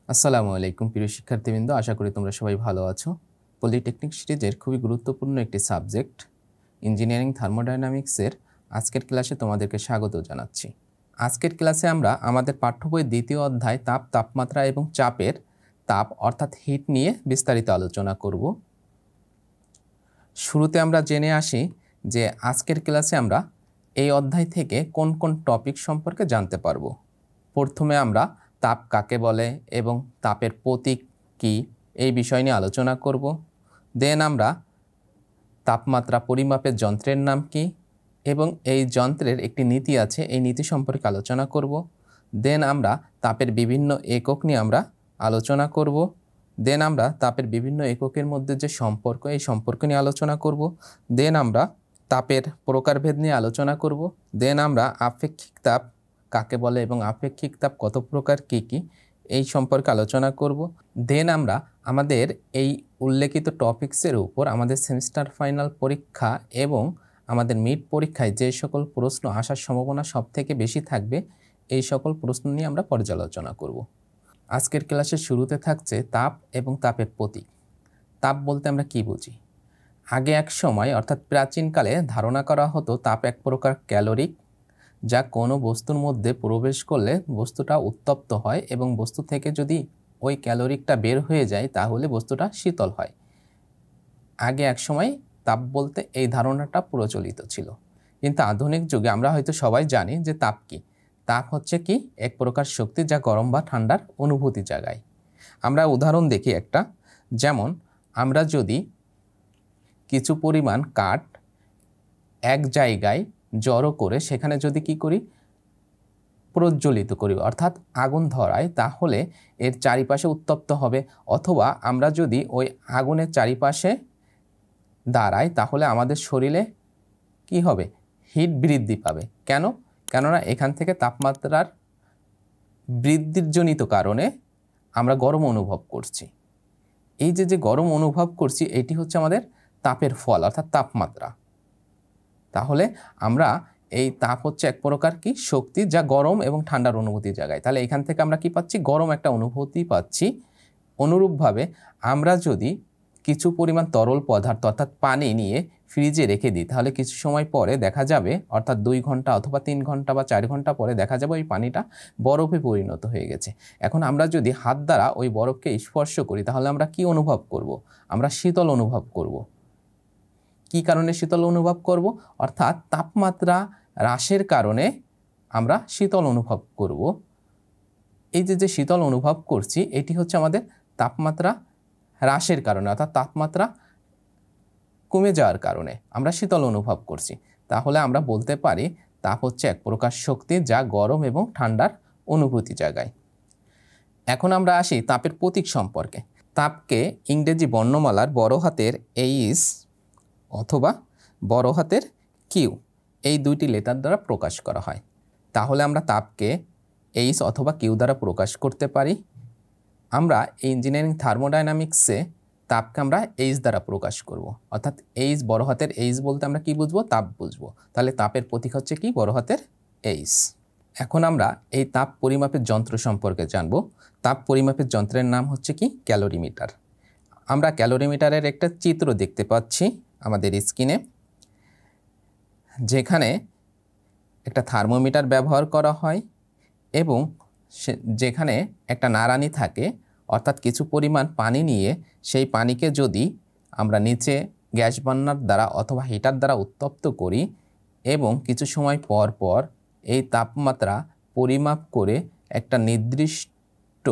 আসসালামু আলাইকুম প্রিয় শিক্ষার্থীবৃন্দ, আশা করি তোমরা সবাই ভালো আছো। পলিটেকনিক সিরিজের খুবই গুরুত্বপূর্ণ একটি সাবজেক্ট ইঞ্জিনিয়ারিং থার্মোডায়নামিক্সের আজকের ক্লাসে তোমাদেরকে স্বাগত জানাচ্ছি। আজকের ক্লাসে আমরা আমাদের পাঠ্য বইয়ের দ্বিতীয় অধ্যায় তাপমাত্রা এবং চাপের তাপ অর্থাৎ হিট নিয়ে বিস্তারিত আলোচনা করব। শুরুতে আমরা জেনে আসি যে আজকের ক্লাসে আমরা এই অধ্যায় থেকে কোন কোন টপিক সম্পর্কে জানতে পারবো। প্রথমে আমরা তাপ কাকে বলে এবং তাপের প্রতীক কী এই বিষয় নিয়ে আলোচনা করব। দেন আমরা তাপমাত্রা পরিমাপের যন্ত্রের নাম কী এবং এই যন্ত্রের একটি নীতি আছে, এই নীতি সম্পর্কে আলোচনা করব। দেন আমরা তাপের বিভিন্ন একক নিয়ে আমরা আলোচনা করব। দেন আমরা তাপের বিভিন্ন এককের মধ্যে যে সম্পর্ক, এই সম্পর্ক নিয়ে আলোচনা করব। দেন আমরা তাপের প্রকারভেদ নিয়ে আলোচনা করব। দেন আমরা আপেক্ষিক তাপ কাকে বলে এবং আপেক্ষিক তাপ কত প্রকার কী কী এই সম্পর্কে আলোচনা করব। দেন আমরা আমাদের এই উল্লেখিত টপিকসের উপর আমাদের সেমিস্টার ফাইনাল পরীক্ষা এবং আমাদের মিড পরীক্ষায় যে সকল প্রশ্ন আসার সম্ভাবনা সবথেকে বেশি থাকবে এই সকল প্রশ্ন নিয়ে আমরা পর্যালোচনা করব। আজকের ক্লাসের শুরুতে থাকছে তাপ এবং তাপের প্রতীক। তাপ বলতে আমরা কি বুঝি? আগে এক সময় অর্থাৎ প্রাচীনকালে ধারণা করা হতো তাপ এক প্রকার ক্যালোরিক, যা কোনো বস্তুর মধ্যে প্রবেশ করলে বস্তুটা উত্তপ্ত হয় এবং বস্তু থেকে যদি ওই ক্যালোরিকটা বের হয়ে যায় তাহলে বস্তুটা শীতল হয়। আগে এক সময় তাপ বলতে এই ধারণাটা প্রচলিত ছিল, কিন্তু আধুনিক যুগে আমরা হয়তো সবাই জানি যে তাপ কি। তাপ হচ্ছে কি এক প্রকার শক্তি যা গরম বা ঠান্ডার অনুভূতি জাগায়। আমরা উদাহরণ দেখি একটা, যেমন আমরা যদি কিছু পরিমাণ কাঠ এক জায়গায় জড়ো করে সেখানে যদি কি করি, প্রজ্বলিত করি অর্থাৎ আগুন ধরাই, তাহলে এর চারিপাশে উত্তপ্ত হবে। অথবা আমরা যদি ওই আগুনের চারিপাশে দাঁড়াই তাহলে আমাদের শরীরে কি হবে, হিট বৃদ্ধি পাবে। কেননা এখান থেকে তাপমাত্রার বৃদ্ধির জনিত কারণে আমরা গরম অনুভব করছি। এই যে গরম অনুভব করছি এটি হচ্ছে আমাদের তাপের ফল অর্থাৎ তাপমাত্রা। তাহলে আমরা এই তাপ হচ্ছে এক প্রকার কি শক্তি যা গরম এবং ঠান্ডার অনুভূতি জাগায়। তাহলে এখান থেকে আমরা কি পাচ্ছি, গরম একটা অনুভূতি পাচ্ছি। অনুরূপভাবে আমরা যদি কিছু পরিমাণ তরল পদার্থ অর্থাৎ পানি নিয়ে ফ্রিজে রেখে দিই তাহলে কিছু সময় পরে দেখা যাবে, অর্থাৎ 2 ঘন্টা অথবা 3 ঘন্টা বা 4 ঘন্টা পরে দেখা যাবে ওই পানিটা বরফে পরিণত হয়ে গেছে। এখন আমরা যদি হাত দ্বারা ওই বরফকে স্পর্শ করি তাহলে আমরা কি অনুভব করব? আমরা শীতল অনুভব করব। কি কারণে শীতল অনুভব করব? অর্থাৎ তাপমাত্রা হ্রাসের কারণে আমরা শীতল অনুভব করব। এই যে শীতল অনুভব করছি এটি হচ্ছে আমাদের তাপমাত্রা হ্রাসের কারণে, অর্থাৎ তাপমাত্রা কমে যাওয়ার কারণে আমরা শীতল অনুভব করছি। তাহলে আমরা বলতে পারি তাপ হচ্ছে এক প্রকার শক্তি যা গরম এবং ঠান্ডার অনুভূতি জাগায়। এখন আমরা আসি তাপের প্রতীক সম্পর্কে। তাপকে ইংরেজি বর্ণমালার বড় হাতের এইচ অথবা বড় হাতের কিউ এই দুইটি লেটার দ্বারা প্রকাশ করা হয়। তাহলে আমরা তাপকে এইচ অথবা কিউ দ্বারা প্রকাশ করতে পারি। আমরা ইঞ্জিনিয়ারিং থার্মোডায়নামিক্সে তাপকে আমরা এইচ দ্বারা প্রকাশ করব, অর্থাৎ এইচ বড় হাতের এইচ বলতে আমরা কি বুঝবো, তাপ বুঝবো। তাহলে তাপের প্রতীক হচ্ছে কি, বড় হাতের এইচ। এখন আমরা এই তাপ পরিমাপের যন্ত্র সম্পর্কে জানব। তাপ পরিমাপের যন্ত্রের নাম হচ্ছে কি, ক্যালোরিমিটার। আমরা ক্যালোরিমিটারের একটা চিত্র দেখতে পাচ্ছি আমাদের স্ক্রিনে, যেখানে একটা থার্মোমিটার ব্যবহার করা হয় এবং যেখানে একটা নাড়ানি থাকে, অর্থাৎ কিছু পরিমাণ পানি নিয়ে সেই পানিকে যদি আমরা নিচে গ্যাস বার্নার দ্বারা অথবা হিটার দ্বারা উত্তপ্ত করি এবং কিছু সময় পর পর এই তাপমাত্রা পরিমাপ করে একটা নির্দিষ্ট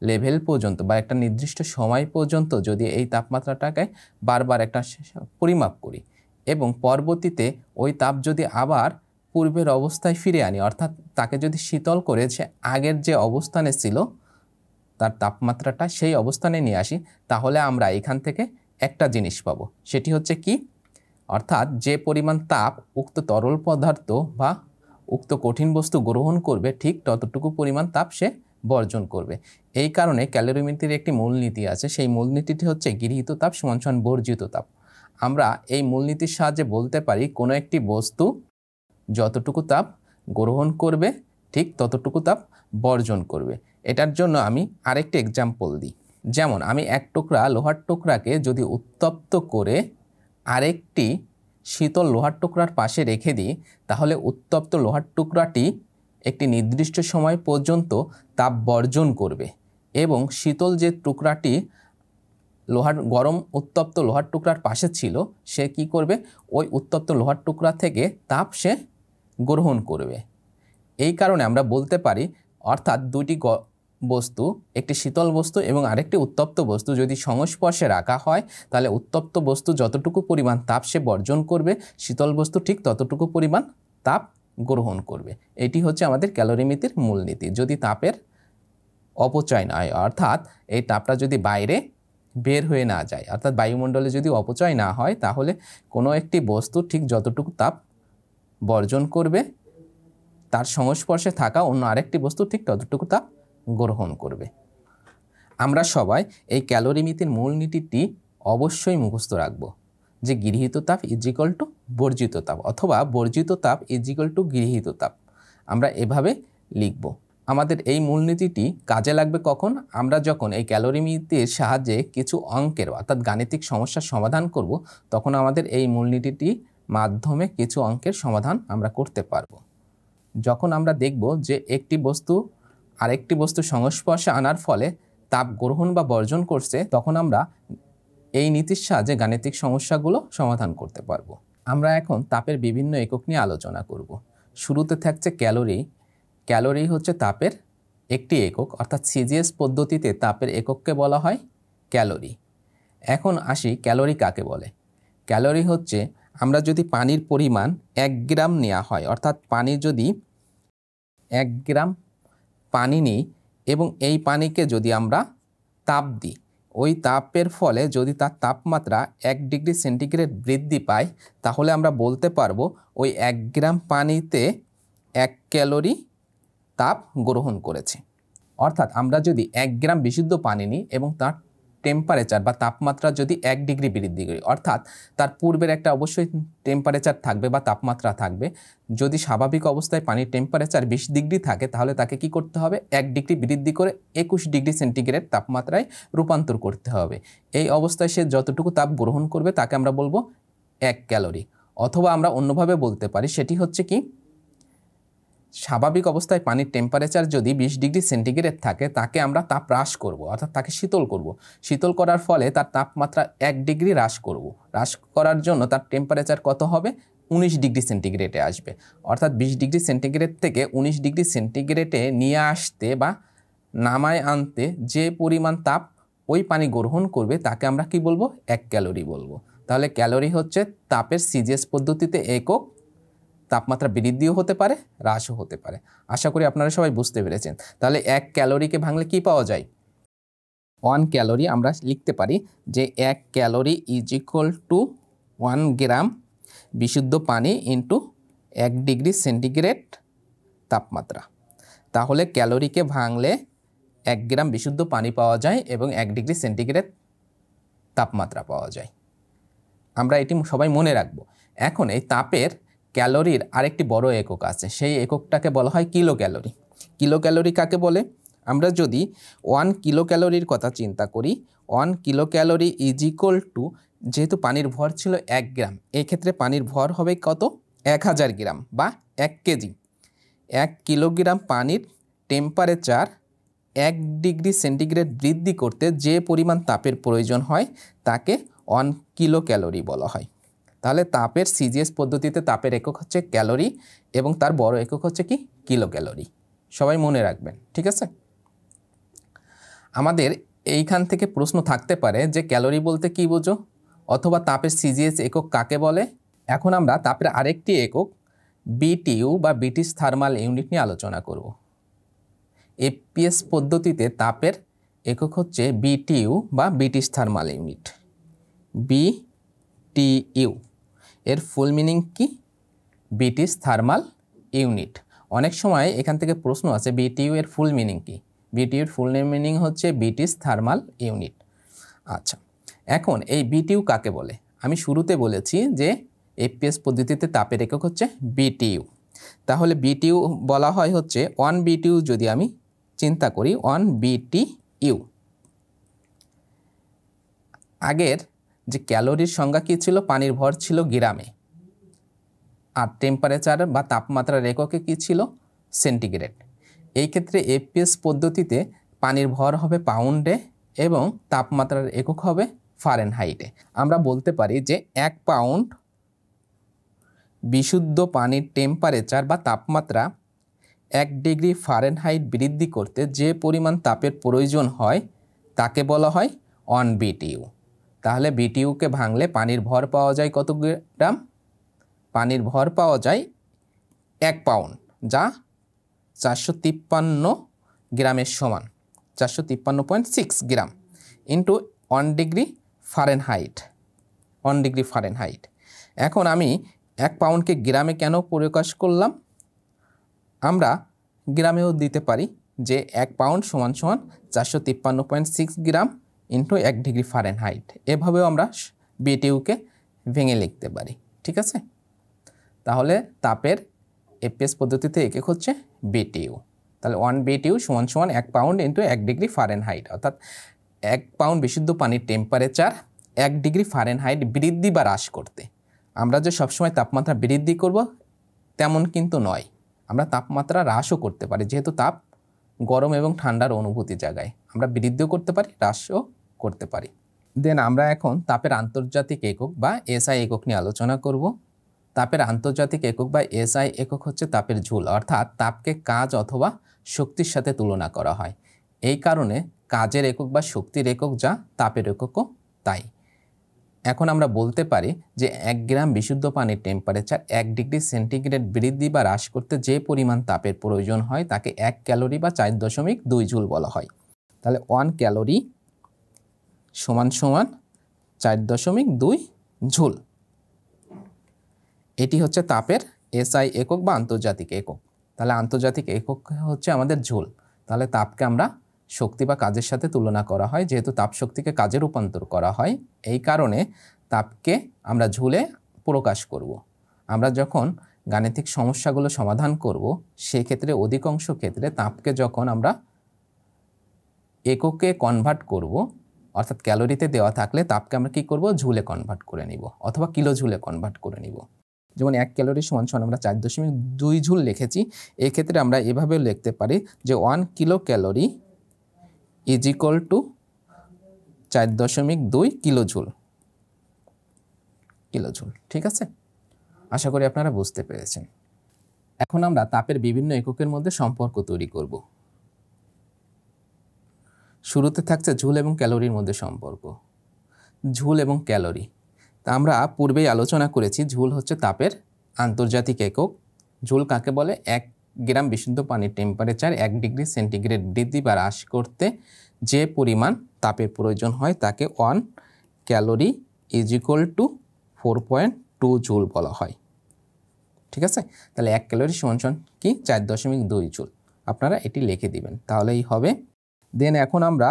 লেভেল পর্যন্ত বা একটা নির্দিষ্ট সময় পর্যন্ত যদি এই তাপমাত্রাটাকে বারবার একটা পরিমাপ করি এবং পরবর্তীতে ওই তাপ যদি আবার পূর্বের অবস্থায় ফিরে আনি, অর্থাৎ তাকে যদি শীতল করে সে আগের যে অবস্থানে ছিল তার তাপমাত্রাটা সেই অবস্থানে নিয়ে আসি, তাহলে আমরা এখান থেকে একটা জিনিস পাবো। সেটি হচ্ছে কি, অর্থাৎ যে পরিমাণ তাপ উক্ত তরল পদার্থ বা উক্ত কঠিন বস্তু গ্রহণ করবে ঠিক ততটুকু পরিমাণ তাপ সে বর্জন করবে। এই কারণে ক্যালোরিমিটারের একটি মূলনীতি আছে, সেই মূলনীতিটি হচ্ছে গৃহীত তাপ সমান সমান বর্জিত তাপ। আমরা এই মূলনীতির সাহায্যে বলতে পারি কোনো একটি বস্তু যতটুকু তাপ গ্রহণ করবে ঠিক ততটুকু তাপ বর্জন করবে। এটার জন্য আমি আরেকটি এক্সাম্পল দিই। যেমন আমি এক টুকরা লোহার টুকরাকে যদি উত্তপ্ত করে আরেকটি শীতল লোহার টুকরার পাশে রেখে দিই, তাহলে উত্তপ্ত লোহার টুকরাটি একটি নির্দিষ্ট সময় পর্যন্ত তাপ বর্জন করবে এবং শীতল যে টুকরাটি গরম উত্তপ্ত লোহার টুকরার পাশে ছিল সে কি করবে, ওই উত্তপ্ত লোহার টুকরা থেকে তাপ সে গ্রহণ করবে। এই কারণে আমরা বলতে পারি, অর্থাৎ দুটি বস্তু, একটি শীতল বস্তু এবং আরেকটি উত্তপ্ত বস্তু যদি সংস্পর্শে রাখা হয়, তাহলে উত্তপ্ত বস্তু যতটুকু পরিমাণ তাপ সে বর্জন করবে, শীতল বস্তু ঠিক ততটুকু পরিমাণ তাপ গ্রহণ করবে। এটি হচ্ছে আমাদের ক্যালোরিমিতির মূলনীতি। যদি তাপের অপচয় না হয়, অর্থাৎ এই তাপটা যদি বাইরে বের হয়ে না যায়, অর্থাৎ বায়ুমণ্ডলে যদি অপচয় না হয়, তাহলে কোনো একটি বস্তু ঠিক যতটুকু তাপ বর্জন করবে, তার সংস্পর্শে থাকা অন্য আরেকটি বস্তু ঠিক ততটুকু তাপ গ্রহণ করবে। আমরা সবাই এই ক্যালোরিমিতির মূলনীতিটি অবশ্যই মুখস্থ রাখব, যে গৃহীত তাপ ইজিক্যাল টু বর্জিত তাপ, অথবা বর্জিত তাপ ইজিক্যাল টু গৃহীত তাপ। আমরা এভাবে লিখব। আমাদের এই মূলনীতিটি কাজে লাগবে কখন? আমরা যখন এই ক্যালোরিমিতির সাহায্যে কিছু অঙ্কের অর্থাৎ গাণিতিক সমস্যার সমাধান করব, তখন আমাদের এই মূলনীতিটির মাধ্যমে কিছু অঙ্কের সমাধান আমরা করতে পারব। যখন আমরা দেখব যে একটি বস্তু আরেকটি বস্তু সংস্পর্শে আনার ফলে তাপ গ্রহণ বা বর্জন করছে, তখন আমরা এই নীতির সাহায্যে গাণিতিক সমস্যাগুলো সমাধান করতে পারব। আমরা এখন তাপের বিভিন্ন একক নিয়ে আলোচনা করব। শুরুতে থাকছে ক্যালোরি। ক্যালোরি হচ্ছে তাপের একটি একক, অর্থাৎ সিজিএস পদ্ধতিতে তাপের একককে বলা হয় ক্যালোরি। এখন আসি ক্যালোরি কাকে বলে। ক্যালোরি হচ্ছে, আমরা যদি পানির পরিমাণ 1 গ্রাম নেওয়া হয়, অর্থাৎ পানি যদি 1 গ্রাম পানি নিই এবং এই পানিকে যদি আমরা তাপ দিই, ওই তাপের ফলে যদি তার তাপমাত্রা 1 ডিগ্রি সেন্টিগ্রেড বৃদ্ধি পায়, তাহলে আমরা বলতে পারবো ওই 1 গ্রাম পানিতে 1 ক্যালোরি তাপ গ্রহণ করেছে। অর্থাৎ আমরা যদি 1 গ্রাম বিশুদ্ধ পানি নিই এবং তার টেম্পারেচার বা তাপমাত্রা যদি 1 ডিগ্রি বৃদ্ধি করি, অর্থাৎ তার পূর্বের একটা অবশ্যই টেম্পারেচার থাকবে বা তাপমাত্রা থাকবে। যদি স্বাভাবিক অবস্থায় পানির টেম্পারেচার 20 ডিগ্রি থাকে, তাহলে তাকে কি করতে হবে, 1 ডিগ্রি বৃদ্ধি করে 21 ডিগ্রি সেন্টিগ্রেড তাপমাত্রায় রূপান্তর করতে হবে। এই অবস্থায় সে যতটুকু তাপ গ্রহণ করবে তাকে আমরা বলবো 1 ক্যালোরি। অথবা আমরা অন্যভাবে বলতে পারি, সেটি হচ্ছে কি, স্বাভাবিক অবস্থায় পানির টেম্পারেচার যদি 20 ডিগ্রি সেন্টিগ্রেড থাকে, তাকে আমরা তাপ হ্রাস করব, অর্থাৎ তাকে শীতল করব। শীতল করার ফলে তার তাপমাত্রা 1 ডিগ্রি হ্রাস করব। হ্রাস করার জন্য তার টেম্পারেচার কত হবে, 19 ডিগ্রি সেন্টিগ্রেডে আসবে। অর্থাৎ 20 ডিগ্রি সেন্টিগ্রেড থেকে 19 ডিগ্রি সেন্টিগ্রেডে নিয়ে আসতে বা নামায় আনতে যে পরিমাণ তাপ ওই পানি গ্রহণ করবে, তাকে আমরা কি বলবো, 1 ক্যালোরি বলবো। তাহলে ক্যালোরি হচ্ছে তাপের সিজিএস পদ্ধতিতে একক। তাপমাত্রা বৃদ্ধিও হতে পারে, হ্রাসও হতে পারে। আশা করি আপনারা সবাই বুঝতে পেরেছেন। তাহলে 1 ক্যালোরিকে ভাঙলে কি পাওয়া যায়, 1 ক্যালোরি। আমরা লিখতে পারি যে 1 ক্যালোরি ইজ ইকুয়াল টু 1 গ্রাম বিশুদ্ধ পানি ইন্টু 1 ডিগ্রি সেন্টিগ্রেড তাপমাত্রা। তাহলে ক্যালোরিকে ভাঙলে 1 গ্রাম বিশুদ্ধ পানি পাওয়া যায় এবং 1 ডিগ্রি সেন্টিগ্রেড তাপমাত্রা পাওয়া যায়। আমরা এটি সবাই মনে রাখব। এখন এই তাপের ক্যালোরির আরেকটি বড় একক আছে, সেই এককটাকে বলা হয় কিলো ক্যালোরি। কিলো ক্যালোরি কাকে বলে? আমরা যদি 1 কিলো ক্যালোরির কথা চিন্তা করি, 1 kilo calorie is equal two, যেহেতু পানির ভর ছিল 1 গ্রাম, এই ক্ষেত্রে পানির ভর হবে কত, 1000 গ্রাম বা 1 কেজি। 1 কিলোগ্রাম পানির টেম্পারেচার 1 ডিগ্রি সেন্টিগ্রেড বৃদ্ধি করতে যে পরিমাণ তাপের প্রয়োজন হয়, তাকে 1 কিলো ক্যালোরি বলা হয়। তাহলে তাপের সিজিএস পদ্ধতিতে তাপের একক হচ্ছে ক্যালোরি এবং তার বড় একক হচ্ছে কি, কিলো ক্যালোরি। সবাই মনে রাখবেন, ঠিক আছে? আমাদের এইখান থেকে প্রশ্ন থাকতে পারে যে ক্যালোরি বলতে কি বোঝো, অথবা তাপের সিজিএস একক কাকে বলে। এখন আমরা তাপের আরেকটি একক বিটিইউ বা ব্রিটিশ থার্মাল ইউনিট নিয়ে আলোচনা করব। এপিএস পদ্ধতিতে তাপের একক হচ্ছে বিটিইউ বা ব্রিটিশ থার্মাল ইউনিট। বিটিইউ এর ফুল মিনিং কি, ব্রিটিশ থার্মাল ইউনিট। অনেক সময় এখান থেকে প্রশ্ন আছে বিটিইউ এর ফুল মিনিং কি। বিটিইউ এর ফুল মিনিং হচ্ছে ব্রিটিশ থার্মাল ইউনিট। আচ্ছা, এখন এই বিটিইউ কাকে বলে? আমি শুরুতে বলেছি যে এপিএস পদ্ধতিতে তাপের একক হচ্ছে বিটিইউ। তাহলে বিটিইউ বলা হয় হচ্ছে 1 বিটিইউ যদি আমি চিন্তা করি 1 BTU। আগের যে ক্যালোরির সংজ্ঞা কী ছিল, পানির ভর ছিল গ্রামে, আর টেম্পারেচার বা তাপমাত্রার এককে কী ছিল, সেন্টিগ্রেড। এই ক্ষেত্রে এফপিএস পদ্ধতিতে পানির ভর হবে পাউন্ডে এবং তাপমাত্রার একক হবে ফারেনহাইটে। আমরা বলতে পারি যে 1 পাউন্ড বিশুদ্ধ পানির টেম্পারেচার বা তাপমাত্রা 1 ডিগ্রি ফারেনহাইট বৃদ্ধি করতে যে পরিমাণ তাপের প্রয়োজন হয় তাকে বলা হয় 1 BTU। তাহলে বিটিউকে ভাঙলে পানির ভর পাওয়া যায় কত গ্রাম? পানির ভর পাওয়া যায় 1 পাউন্ড, যা 453 গ্রামের সমান, 453.6 gram into 1 degree Fahrenheit, 1 degree Fahrenheit. এখন আমি 1 পাউন্ডকে গ্রামে কেন প্রকাশ করলাম? আমরা গ্রামেও দিতে পারি যে 1 পাউন্ড সমান সমান 453.6 গ্রাম ইন্টু 1 ডিগ্রি ফারেনহাইট। এভাবেও আমরা বিটিউকে ভেঙে লিখতে পারি, ঠিক আছে? তাহলে তাপের এফপিএস পদ্ধতিতে একক হচ্ছে বিটিউ। তাহলে 1 BTU সমান সমান 1 পাউন্ড ইন্টু 1 ডিগ্রি ফারেনহাইট, অর্থাৎ 1 পাউন্ড বিশুদ্ধ পানির টেম্পারেচার 1 ডিগ্রি ফারেনহাইট বৃদ্ধি বা হ্রাস করতে। আমরা যে সবসময় তাপমাত্রা বৃদ্ধি করব তেমন কিন্তু নয়, আমরা তাপমাত্রা হ্রাসও করতে পারি, যেহেতু তাপ গরম এবং ঠান্ডার অনুভূতি জায়গায় আমরা বৃদ্ধিও করতে পারি, হ্রাসও করতে পারি। দেন আমরা এখন তাপের আন্তর্জাতিক একক বা এসআই একক নিয়ে আলোচনা করব। তাপের আন্তর্জাতিক একক বা এসআই একক হচ্ছে তাপের ঝুল, অর্থাৎ তাপকে কাজ অথবা শক্তির সাথে তুলনা করা হয়। এই কারণে কাজের একক বা শক্তির একক যা, তাপের এককও তাই। এখন আমরা বলতে পারি যে 1 গ্রাম বিশুদ্ধ পানির টেম্পারেচার 1 ডিগ্রি সেন্টিগ্রেড বৃদ্ধি বা হ্রাস করতে যে পরিমাণ তাপের প্রয়োজন হয় তাকে 1 ক্যালোরি বা 4.2 জুল বলা হয়। তাহলে 1 ক্যালোরি সমান সমান 4.2 জুল। এটি হচ্ছে তাপের এসআই একক বা আন্তর্জাতিক একক। তাহলে আন্তর্জাতিক একক হচ্ছে আমাদের জুল। তাহলে তাপকে আমরা শক্তি বা কাজের সাথে তুলনা করা হয়, যেহেতু তাপ শক্তিকে কাজে রূপান্তর করা হয়, এই কারণে তাপকে আমরা ঝুলে প্রকাশ করব। আমরা যখন গাণিতিক সমস্যাগুলো সমাধান করব সেই ক্ষেত্রে অধিকাংশ ক্ষেত্রে তাপকে যখন আমরা এককে কনভার্ট করব, অর্থাৎ ক্যালোরিতে দেওয়া থাকলে তাপকে আমরা কি করব, ঝুলে কনভার্ট করে নিব অথবা কিলো ঝুলে কনভার্ট করে নিব। যেমন 1 ক্যালোরি সমান সমান আমরা 4.2 জুল লিখেছি, এক্ষেত্রে আমরা এভাবে লিখতে পারি যে 1 kilo calorie is equal two 4.2 kilojoule. ঠিক আছে? আশা করি আপনারা বুঝতে পেরেছেন। এখন আমরা তাপের বিভিন্ন এককের মধ্যে সম্পর্ক তৈরি করব। শুরুতে থাকছে ঝুল এবং ক্যালোরির মধ্যে সম্পর্ক। ঝুল এবং ক্যালোরি, তা আমরা পূর্বেই আলোচনা করেছি, ঝুল হচ্ছে তাপের আন্তর্জাতিক একক। ঝুল কাকে বলে? 1 গ্রাম বিশুদ্ধ পানির টেম্পারেচার 1 ডিগ্রি সেন্টিগ্রেড বৃদ্ধি বা হ্রাস করতে যে পরিমাণ তাপের প্রয়োজন হয় তাকে 1 calorie is equal two 4.2 joule বলা হয়। ঠিক আছে? তাহলে 1 ক্যালোরি সমান সমান কি? 4.2 জুল। আপনারা এটি লিখে দিবেন, তাহলেই হবে। দেন এখন আমরা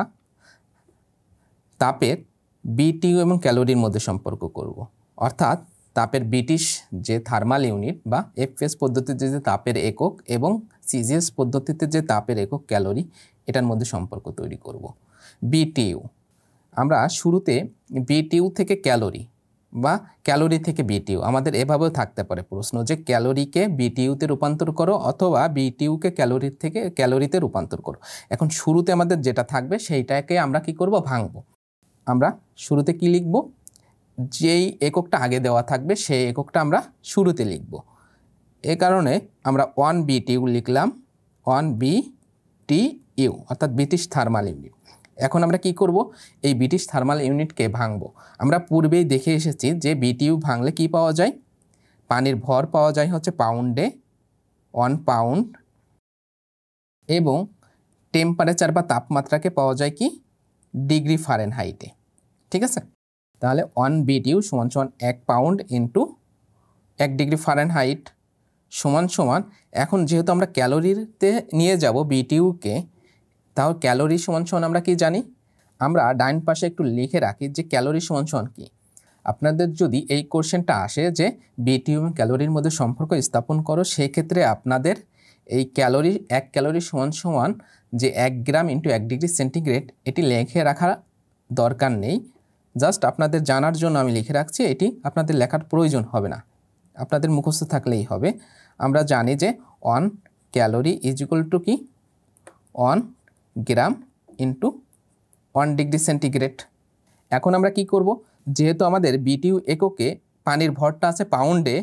তাপের বিটিইউ এবং ক্যালোরির মধ্যে সম্পর্ক করব, অর্থাৎ তাপের ব্রিটিশ যে থার্মাল ইউনিট বা এফএস পদ্ধতিতে যে তাপের একক এবং সিজিএস পদ্ধতিতে যে তাপের একক ক্যালোরি, এটার মধ্যে সম্পর্ক তৈরি করব। বিটিইউ, আমরা শুরুতে বিটিইউ থেকে ক্যালোরি বা ক্যালোরি থেকে বিটিইউ, আমাদের এভাবেও থাকতে পারে প্রশ্ন যে ক্যালোরিকে বিটিইউতে রূপান্তর করো অথবা বিটিইউকে ক্যালোরির থেকে ক্যালোরিতে রূপান্তর করো। এখন শুরুতে আমাদের যেটা থাকবে সেইটাকে আমরা কি করব? ভাঙব। আমরা শুরুতে কি লিখব? যেই এককটা আগে দেওয়া থাকবে সেই এককটা আমরা শুরুতে লিখব। এ কারণে আমরা 1 বিটিইউ লিখলাম, 1 বিটিইউ অর্থাৎ ব্রিটিশ থার্মাল ইউনিট। এখন আমরা কি করব? এই ব্রিটিশ থার্মাল ইউনিটকে ভাঙব। আমরা পূর্বেই দেখে এসেছি যে বিটিইউ ভাঙলে কি পাওয়া যায়? পানির ভর পাওয়া যায় হচ্ছে পাউন্ডে, 1 পাউন্ড, এবং টেম্পারেচার বা তাপমাত্রাকে পাওয়া যায় কি? ডিগ্রি ফারেনহাইটে। ঠিক আছে? তাহলে 1 বিটিইউ সমান সমান 1 পাউন্ড ইন্টু 1 ডিগ্রি ফারেনহাইট সমান সমান, এখন যেহেতু আমরা ক্যালোরিতে নিয়ে যাব বিটিইউকে, তাও ক্যালোরি সমান সমান আমরা কি জানি? আমরা ডাইন পাশে একটু লিখে রাখি যে ক্যালোরি সমান সমান কি। আপনাদের যদি এই কোশ্চেনটা আসে যে বিটিইউ এবং ক্যালোরির মধ্যে সম্পর্ক স্থাপন করো, সেক্ষেত্রে আপনাদের এই ক্যালোরি 1 ক্যালোরি সমান সমান যে 1 গ্রাম ইন্টু 1 ডিগ্রি সেন্টিগ্রেড এটি লিখে রাখার দরকার নেই, জাস্ট আপনাদের জানার জন্য আমি লিখে রাখছি, এটি আপনাদের লেখার প্রয়োজন হবে না, আপনাদের মুখস্থ থাকলেই হবে। আমরা জানি যে 1 ক্যালোরি ইজ ইকুয়াল টু কি 1 গ্রাম ইন্টু 1 ডিগ্রি সেন্টিগ্রেড। এখন আমরা কি করব, যেহেতু আমাদের বিটিইউ এককে পানির ভরটা আছে পাউন্ডে,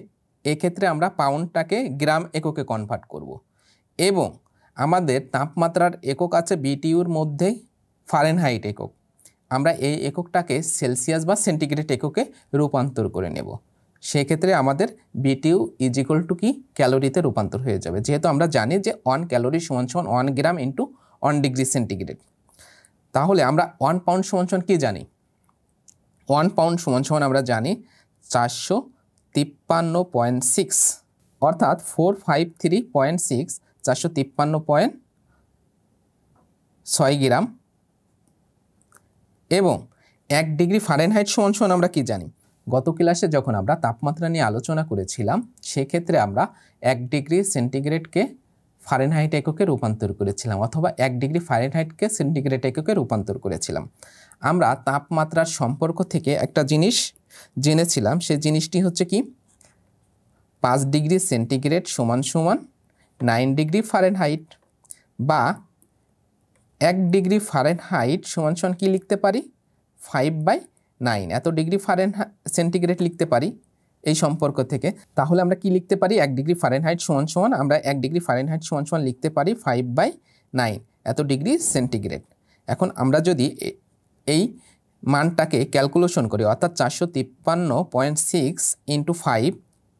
এক্ষেত্রে আমরা পাউন্ডটাকে গ্রাম এককে কনভার্ট করব এবং আমাদের তাপমাত্রার একক আছে বিটিইউর মধ্যেই ফারেনহাইট একক, আমরা এই এককটাকে সেলসিয়াস বা সেন্টিগ্রেড এককে রূপান্তর করে নেব। সেক্ষেত্রে আমাদের বিটিইউ ইজ ইকুয়াল টু কি ক্যালোরিতে রূপান্তর হয়ে যাবে, যেহেতু আমরা জানি যে 1 ক্যালোরি সমান সমান 1 গ্রাম ইন্টু 1 ডিগ্রি সেন্টিগ্রেড। তাহলে আমরা 1 পাউন্ড সমান সমান কি জানি, 1 পাউন্ড সমান সমান আমরা জানি 453.6, অর্থাৎ 453.6 453.6 গ্রাম। এবং 1 ডিগ্রি ফারেনহাইট সমান সমান আমরা কি জানি, গত ক্লাসে যখন আমরা তাপমাত্রা নিয়ে আলোচনা করেছিলাম সেক্ষেত্রে আমরা 1 ডিগ্রি সেন্টিগ্রেডকে ফারেনহাইট এককে রূপান্তর করেছিলাম, অথবা 1 ডিগ্রি ফারেনহাইটকে সেন্টিগ্রেড এককে রূপান্তর করেছিলাম। আমরা তাপমাত্রার সম্পর্ক থেকে একটা জিনিস জেনেছিলাম, সেই জিনিসটি হচ্ছে কি 5 ডিগ্রি সেন্টিগ্রেড সমান সমান 9 ডিগ্রি ফারেনহাইট, বা 1 ডিগ্রি ফারেনহাইট সমান সমান কি লিখতে পারি 5/9 এত ডিগ্রি সেন্টিগ্রেড লিখতে পারি এই সম্পর্ক থেকে। তাহলে আমরা কি লিখতে পারি, 1 ডিগ্রি ফারেনহাইট সমান সমান আমরা 1 ডিগ্রি ফারেনহাইট সমান সমান লিখতে পারি 5/9 এত ডিগ্রি সেন্টিগ্রেড। এখন আমরা যদি এই মানটাকে ক্যালকুলেশন করি, অর্থাৎ 453.6 ইন্টু 5,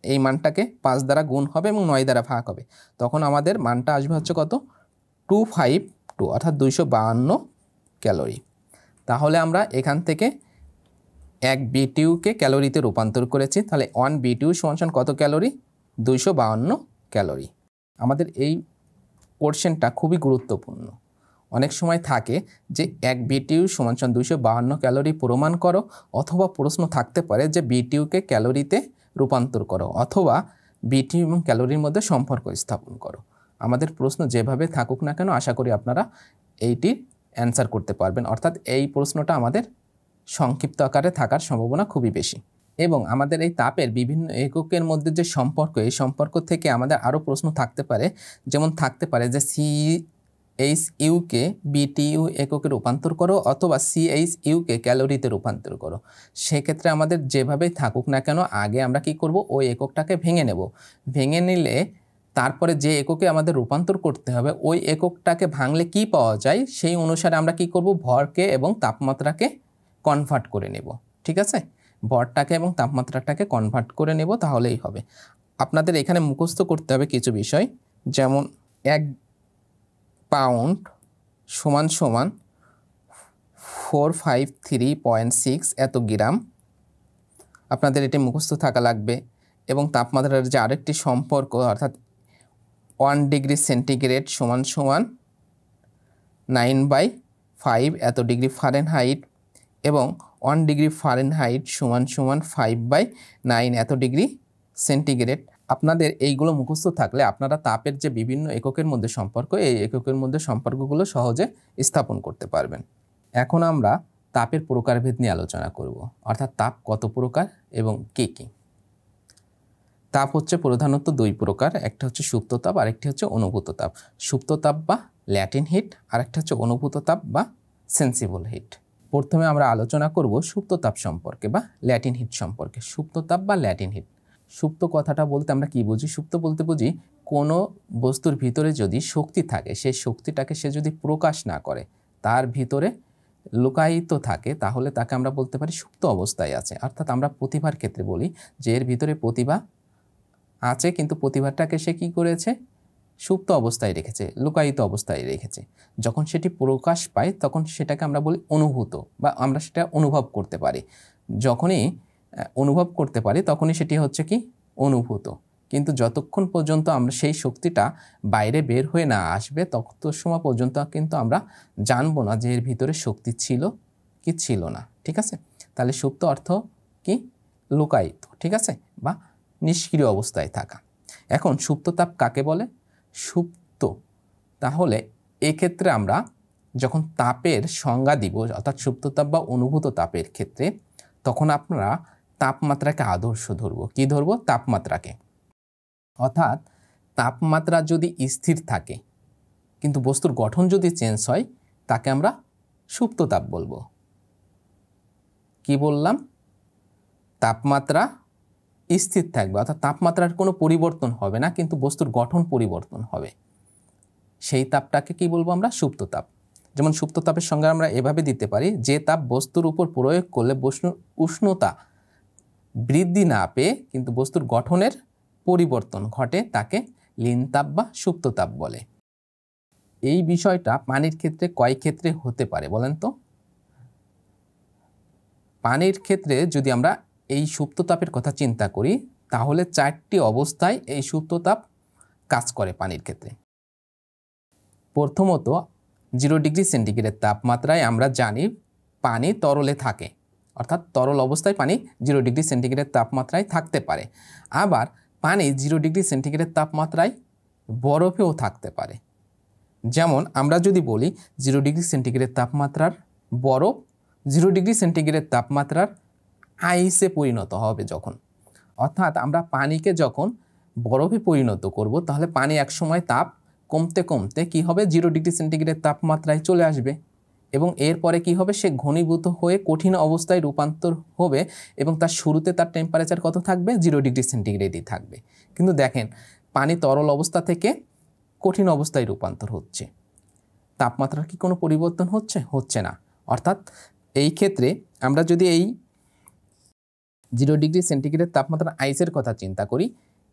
এই মানটাকে 5 দ্বারা গুণ হবে এবং 9 দ্বারা ভাগ হবে, তখন আমাদের মানটা আসবে হচ্ছে কত 252, অর্থাৎ 252 ক্যালোরি। তাহলে আমরা এখান থেকে 1 বিটিইউকে ক্যালোরিতে রূপান্তর করেছি, তাহলে 1 বিটিইউ সমান কত ক্যালোরি 252 ক্যালোরি। আমাদের এই কোশ্চেনটা খুবই গুরুত্বপূর্ণ, অনেক সময় থাকে যে 1 বিটিইউ সমান 252 ক্যালোরি প্রমাণ করো, অথবা প্রশ্ন থাকতে পারে যে বিটিইউকে ক্যালোরিতে রূপান্তর করো, অথবা বিটিইউ এবং ক্যালোরির মধ্যে সম্পর্ক স্থাপন করো। আমাদের প্রশ্ন যেভাবে থাকুক না কেন আশা করি আপনারা এইটির অ্যান্সার করতে পারবেন, অর্থাৎ এই প্রশ্নটা আমাদের সংক্ষিপ্ত আকারে থাকার সম্ভাবনা খুবই বেশি। এবং আমাদের এই তাপের বিভিন্ন এককের মধ্যে যে সম্পর্ক, এই সম্পর্ক থেকে আমাদের আরও প্রশ্ন থাকতে পারে, যেমন থাকতে পারে যে CHUকে বিটিইউ এককে রূপান্তর করো, অথবা CHUকে ক্যালোরিতে রূপান্তর করো। সেক্ষেত্রে আমাদের যেভাবেই থাকুক না কেন আগে আমরা কি করব, ওই এককটাকে ভেঙে নেব। ভেঙে নিলে তারপরে যে এককে আমাদের রূপান্তর করতে হবে, ওই এককটাকে ভাঙলে কি পাওয়া যায় সেই অনুসারে আমরা কি করব, ভরকে এবং তাপমাত্রাকে কনভার্ট করে নেব। ঠিক আছে, ভরটাকে এবং তাপমাত্রাটাকে কনভার্ট করে নেব, তাহলেই হবে। আপনাদের এখানে মুখস্থ করতে হবে কিছু বিষয়, যেমন 1 পাউন্ড সমান সমান 453.6 এত গ্রাম, আপনাদের এটি মুখস্থ থাকা লাগবে। এবং তাপমাত্রার যে আরেকটি সম্পর্ক, অর্থাৎ 1 ডিগ্রি সেন্টিগ্রেড সমান সমান 9/5 এত ডিগ্রি ফারেনহাইট, এবং 1 ডিগ্রি ফারেনহাইট সমান সমান 5/9 এত ডিগ্রি সেন্টিগ্রেড। আপনাদের এইগুলো মুখস্থ থাকলে আপনারা তাপের যে বিভিন্ন এককের মধ্যে সম্পর্ক, এই এককের মধ্যে সম্পর্কগুলো সহজে স্থাপন করতে পারবেন। এখন আমরা তাপের প্রকারভেদ নিয়ে আলোচনা করব, অর্থাৎ তাপ কত প্রকার এবং কী কী। তাপ হচ্ছে প্রধানত 2 প্রকার, একটা হচ্ছে সুপ্ত তাপ, আরেকটি হচ্ছে অনুভূত তাপ। সুপ্ত তাপ বা ল্যাটিন হিট, আরেকটা হচ্ছে অনুভূত তাপ বা সেন্সিবল হিট। প্রথমে আমরা আলোচনা করব সুপ্ত তাপ সম্পর্কে বা ল্যাটিন হিট সম্পর্কে। সুপ্ত তাপ বা ল্যাটিন হিট, সুপ্ত কথাটা বলতে আমরা কি বুঝি, সুপ্ত বলতে বুঝি কোনো বস্তুর ভিতরে যদি শক্তি থাকে, সেই শক্তিটাকে সে যদি প্রকাশ না করে, তার ভিতরে লুকায়িত থাকে, তাহলে তাকে আমরা বলতে পারি সুপ্ত অবস্থায় আছে। অর্থাৎ আমরা প্রতিভার ক্ষেত্রে বলি যে এর ভিতরে প্রতিভা আছে, কিন্তু প্রতিভাটাকে সে কী করেছে, সুপ্ত অবস্থায় রেখেছে, লুকায়িত অবস্থায় রেখেছে। যখন সেটি প্রকাশ পায় তখন সেটাকে আমরা বলি অনুভূত, বা আমরা সেটা অনুভব করতে পারি। যখনই অনুভব করতে পারি তখনই সেটি হচ্ছে কি অনুভূত। কিন্তু যতক্ষণ পর্যন্ত আমরা সেই শক্তিটা বাইরে বের হয়ে না আসবে তত সময় পর্যন্ত কিন্তু আমরা জানবো না যে এর ভিতরে শক্তি ছিল কি ছিল না। ঠিক আছে, তাহলে সুপ্ত অর্থ কি লুকায়িত, ঠিক আছে, বা নিষ্ক্রিয় অবস্থায় থাকা। এখন সুপ্ত তাপ কাকে বলে? সুপ্ত তাহলে এক্ষেত্রে আমরা যখন তাপের সংজ্ঞা দিব অর্থাৎ সুপ্ত তাপ বা অনুভূত তাপের ক্ষেত্রে তখন আমরা তাপমাত্রাকে আদর্শ ধরব। কি ধরব? তাপমাত্রাকে। অর্থাৎ তাপমাত্রা যদি স্থির থাকে কিন্তু বস্তুর গঠন যদি চেঞ্জ হয় তাকে আমরা সুপ্ত তাপ বলবো। কি বললাম? তাপমাত্রা স্থির থাকবে অর্থাৎ তাপমাত্রার কোনো পরিবর্তন হবে না কিন্তু বস্তুর গঠন পরিবর্তন হবে, সেই তাপটাকে কি বলবো আমরা? সুপ্ত তাপ। যেমন সুপ্ত তাপের সংজ্ঞা আমরা এভাবে দিতে পারি, যে তাপ বস্তুর উপর প্রয়োগ করলে বস্তুর উষ্ণতা বৃদ্ধি না পেয়ে কিন্তু বস্তুর গঠনের পরিবর্তন ঘটে তাকে লীন তাপ বা সুপ্ত তাপ বলে। এই বিষয়টা পানির ক্ষেত্রে কয় ক্ষেত্রে হতে পারে বলেন তো? পানির ক্ষেত্রে যদি আমরা এই সুপ্ত তাপের কথা চিন্তা করি তাহলে 4টি অবস্থায় এই সুপ্ত তাপ কাজ করে পানির ক্ষেত্রে। প্রথমত 0 ডিগ্রি সেন্টিগ্রেড তাপমাত্রায় আমরা জানি পানি তরলে থাকে, অর্থাৎ তরল অবস্থায় পানি 0 ডিগ্রি সেন্টিগ্রেড তাপমাত্রায় থাকতে পারে। আবার পানি 0 ডিগ্রি সেন্টিগ্রেড তাপমাত্রায় বরফেও থাকতে পারে। যেমন আমরা যদি বলি 0 ডিগ্রি সেন্টিগ্রেড তাপমাত্রার বরফ 0 ডিগ্রি সেন্টিগ্রেড তাপমাত্রার আইসে পরিণত হবে যখন, অর্থাৎ আমরা পানিকে যখন বরফে পরিণত করব তাহলে পানি একসময় তাপ কমতে কমতে কি হবে? 0 ডিগ্রি সেন্টিগ্রেড তাপমাত্রায় চলে আসবে এবং এরপরে কি হবে? সে ঘনীভূত হয়ে কঠিন অবস্থায় রূপান্তর হবে এবং তার শুরুতে তার টেম্পারেচার কত থাকবে? 0 ডিগ্রি সেন্টিগ্রেডই থাকবে। কিন্তু দেখেন পানি তরল অবস্থা থেকে কঠিন অবস্থায় রূপান্তর হচ্ছে, তাপমাত্রার কি কোনো পরিবর্তন হচ্ছে? হচ্ছে না। অর্থাৎ এই ক্ষেত্রে আমরা যদি এই 0 ডিগ্রি সেন্টিগ্রেড তাপমাত্রার আইসের কথা চিন্তা করি,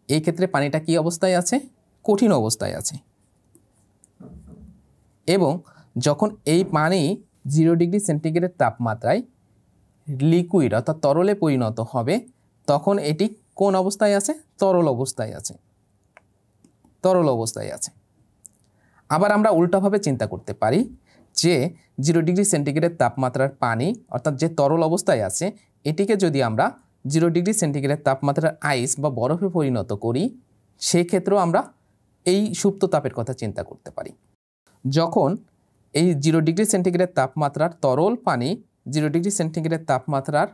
এই ক্ষেত্রে পানিটা কি অবস্থায় আছে? কঠিন অবস্থায় আছে। এবং যখন এই পানি 0 ডিগ্রি সেন্টিগ্রেড তাপমাত্রায় লিকুইড অর্থাৎ তরলে পরিণত হবে তখন এটি কোন অবস্থায় আছে? তরল অবস্থায় আছে। তরল অবস্থায় আছে। আবার আমরা উল্টাভাবে চিন্তা করতে পারি যে 0 ডিগ্রি সেন্টিগ্রেড তাপমাত্রার পানি অর্থাৎ যে তরল অবস্থায় আছে এটিকে যদি আমরা 0 ডিগ্রি সেন্টিগ্রেড তাপমাত্রার আইস বা বরফে পরিণত করি সেক্ষেত্রেও আমরা এই সুপ্ত তাপের কথা চিন্তা করতে পারি। যখন এই 0 ডিগ্রি সেন্টিগ্রেড তাপমাত্রার তরল পানি 0 ডিগ্রি সেন্টিগ্রেড তাপমাত্রার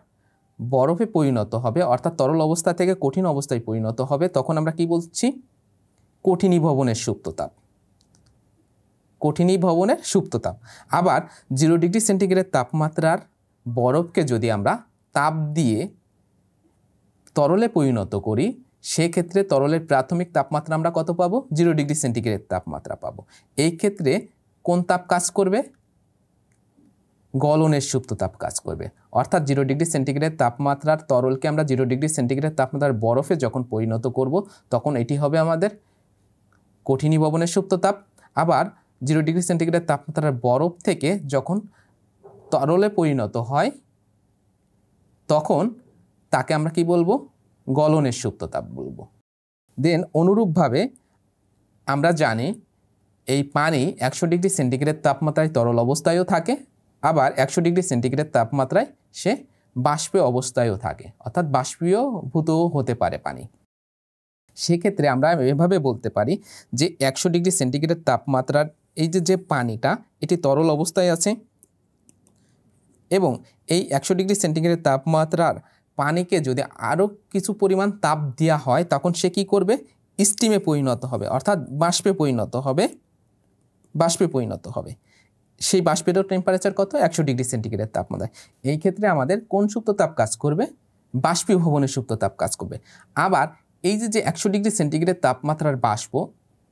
বরফে পরিণত হবে অর্থাৎ তরল অবস্থা থেকে কঠিন অবস্থায় পরিণত হবে তখন আমরা কি বলছি? কঠিনীভবনের সুপ্ত তাপ। কঠিনীভবনের সুপ্ত তাপ। আবার 0 ডিগ্রি সেন্টিগ্রেড তাপমাত্রার বরফকে যদি আমরা তাপ দিয়ে তরলে পরিণত করি সেক্ষেত্রে তরলের প্রাথমিক তাপমাত্রা আমরা কত পাবো? 0 ডিগ্রি সেন্টিগ্রেড তাপমাত্রা পাবো। এই ক্ষেত্রে কোন তাপ কাজ করবে? গলনের সুপ্ত তাপ কাজ করবে। অর্থাৎ 0 ডিগ্রি সেন্টিগ্রেড তাপমাত্রার তরলকে আমরা 0 ডিগ্রি সেন্টিগ্রেড তাপমাত্রার বরফে যখন পরিণত করব তখন এটি হবে আমাদের কঠিনীভবনের সুপ্ত তাপ। আবার 0 ডিগ্রি সেন্টিগ্রেড তাপমাত্রার বরফ থেকে যখন তরলে পরিণত হয় তখন তাকে আমরা কি বলবো? গলনের সুপ্ত তাপ বলবো। দেন অনুরূপভাবে আমরা জানি এই পানি 100 ডিগ্রি সেন্টিগ্রেড তাপমাত্রায় তরল অবস্থায়ও থাকে আবার 100 ডিগ্রি সেন্টিগ্রেড তাপমাত্রায় সে বাষ্পীয় অবস্থায়ও থাকে অর্থাৎ বাষ্পীয়ভূতও হতে পারে পানি। সেক্ষেত্রে আমরা এভাবে বলতে পারি যে 100 ডিগ্রি সেন্টিগ্রেড তাপমাত্রার এই যে পানিটা এটি তরল অবস্থায় আছে এবং এই 100 ডিগ্রি সেন্টিগ্রেড তাপমাত্রার পানিকে যদি আরও কিছু পরিমাণ তাপ দেওয়া হয় তখন সে কী করবে? স্টিমে পরিণত হবে অর্থাৎ বাষ্পে পরিণত হবে। বাষ্পে পরিণত হবে। সেই বাষ্পেরও টেম্পারেচার কত? 100 ডিগ্রি সেন্টিগ্রেড তাপমাত্রায়। এই ক্ষেত্রে আমাদের কোন সুপ্ত তাপ কাজ করবে? বাষ্পীভবনের সুপ্ত তাপ কাজ করবে। আবার এই যে 100 ডিগ্রি সেন্টিগ্রেড তাপমাত্রার বাষ্প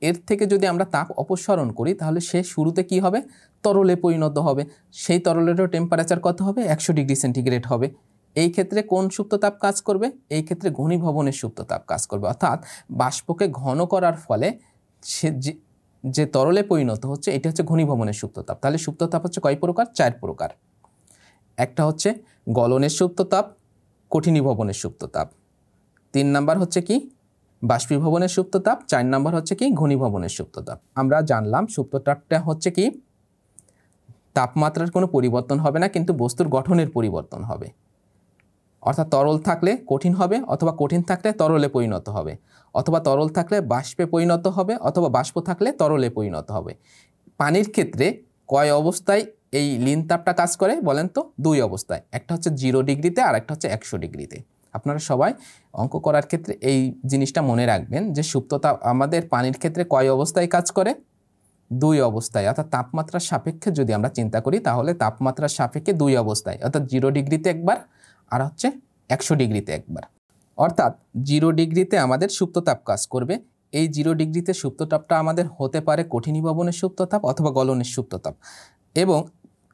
এর থেকে যদি আমরা তাপ অপসারণ করি তাহলে সে শুরুতে কি হবে? তরলে পরিণত হবে। সেই তরলেরও টেম্পারেচার কত হবে? 100 ডিগ্রি সেন্টিগ্রেড হবে। এই ক্ষেত্রে কোন সুপ্ত তাপ কাজ করবে? এই ক্ষেত্রে ঘনীভবনের সুপ্ত তাপ কাজ করবে। অর্থাৎ বাষ্পকে ঘন করার ফলে সে যে তরলে পরিণত হচ্ছে এটি হচ্ছে ঘনীভবনের সুপ্ত তাপ। তাহলে সুপ্ত তাপ হচ্ছে কয় প্রকার? 4 প্রকার। একটা হচ্ছে গলনের সুপ্ত তাপ, কঠিনীভবনের সুপ্ত তাপ। 3 নাম্বার হচ্ছে কি? বাষ্পীভবনের সুপ্ত তাপ। 4 নাম্বার হচ্ছে কি? ঘনীভবনের সুপ্ত তাপ। আমরা জানলাম সুপ্ত তাপটা হচ্ছে কি? তাপমাত্রার কোনো পরিবর্তন হবে না কিন্তু বস্তুর গঠনের পরিবর্তন হবে। অর্থাৎ তরল থাকলে কঠিন হবে অথবা কঠিন থাকলে তরলে পরিণত হবে অথবা তরল থাকলে বাষ্পে পরিণত হবে অথবা বাষ্প থাকলে তরলে পরিণত হবে। পানির ক্ষেত্রে কয় অবস্থায় এই লীন তাপটা কাজ করে বলেন তো? 2 অবস্থায়, একটা হচ্ছে 0 ডিগ্রিতে আর একটা হচ্ছে 100 ডিগ্রিতে। আপনারা সবাই অঙ্ক করার ক্ষেত্রে এই জিনিসটা মনে রাখবেন যে সুপ্ত তাপ আমাদের পানির ক্ষেত্রে কয় অবস্থায় কাজ করে? 2 অবস্থায়, অর্থাৎ তাপমাত্রার সাপেক্ষে যদি আমরা চিন্তা করি তাহলে তাপমাত্রার সাপেক্ষে 2 অবস্থায়, অর্থাৎ 0 ডিগ্রিতে একবার আর হচ্ছে 100 ডিগ্রিতে একবার। অর্থাৎ 0 ডিগ্রিতে আমাদের সুপ্ত তাপ কাজ করবে। এই 0 ডিগ্রিতে সুপ্ত তাপটা আমাদের হতে পারে কঠিনীভবনের সুপ্ত তাপ অথবা গলনের সুপ্ত তাপ, এবং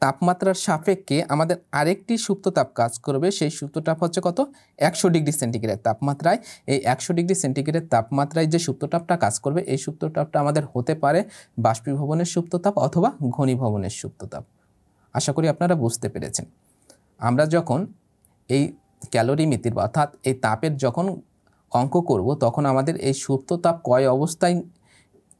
তাপমাত্রার সাপেক্ষে আমাদের আরেকটি সুপ্ত তাপ কাজ করবে। সেই সুপ্ত তাপ হচ্ছে কত? 100 ডিগ্রি সেন্টিগ্রেড তাপমাত্রায়। এই 100 ডিগ্রি সেন্টিগ্রেড তাপমাত্রায় যে সুপ্ত তাপটা কাজ করবে এই সুপ্ত তাপটা আমাদের হতে পারে বাষ্পীভবনের সুপ্ত তাপ অথবা ঘনীভবনের সুপ্ত তাপ। আশা করি আপনারা বুঝতে পেরেছেন। আমরা যখন এই ক্যালোরিমিতির অর্থাৎ এই তাপের যখন অঙ্ক করব তখন আমাদের এই সুপ্ত তাপ কয় অবস্থায়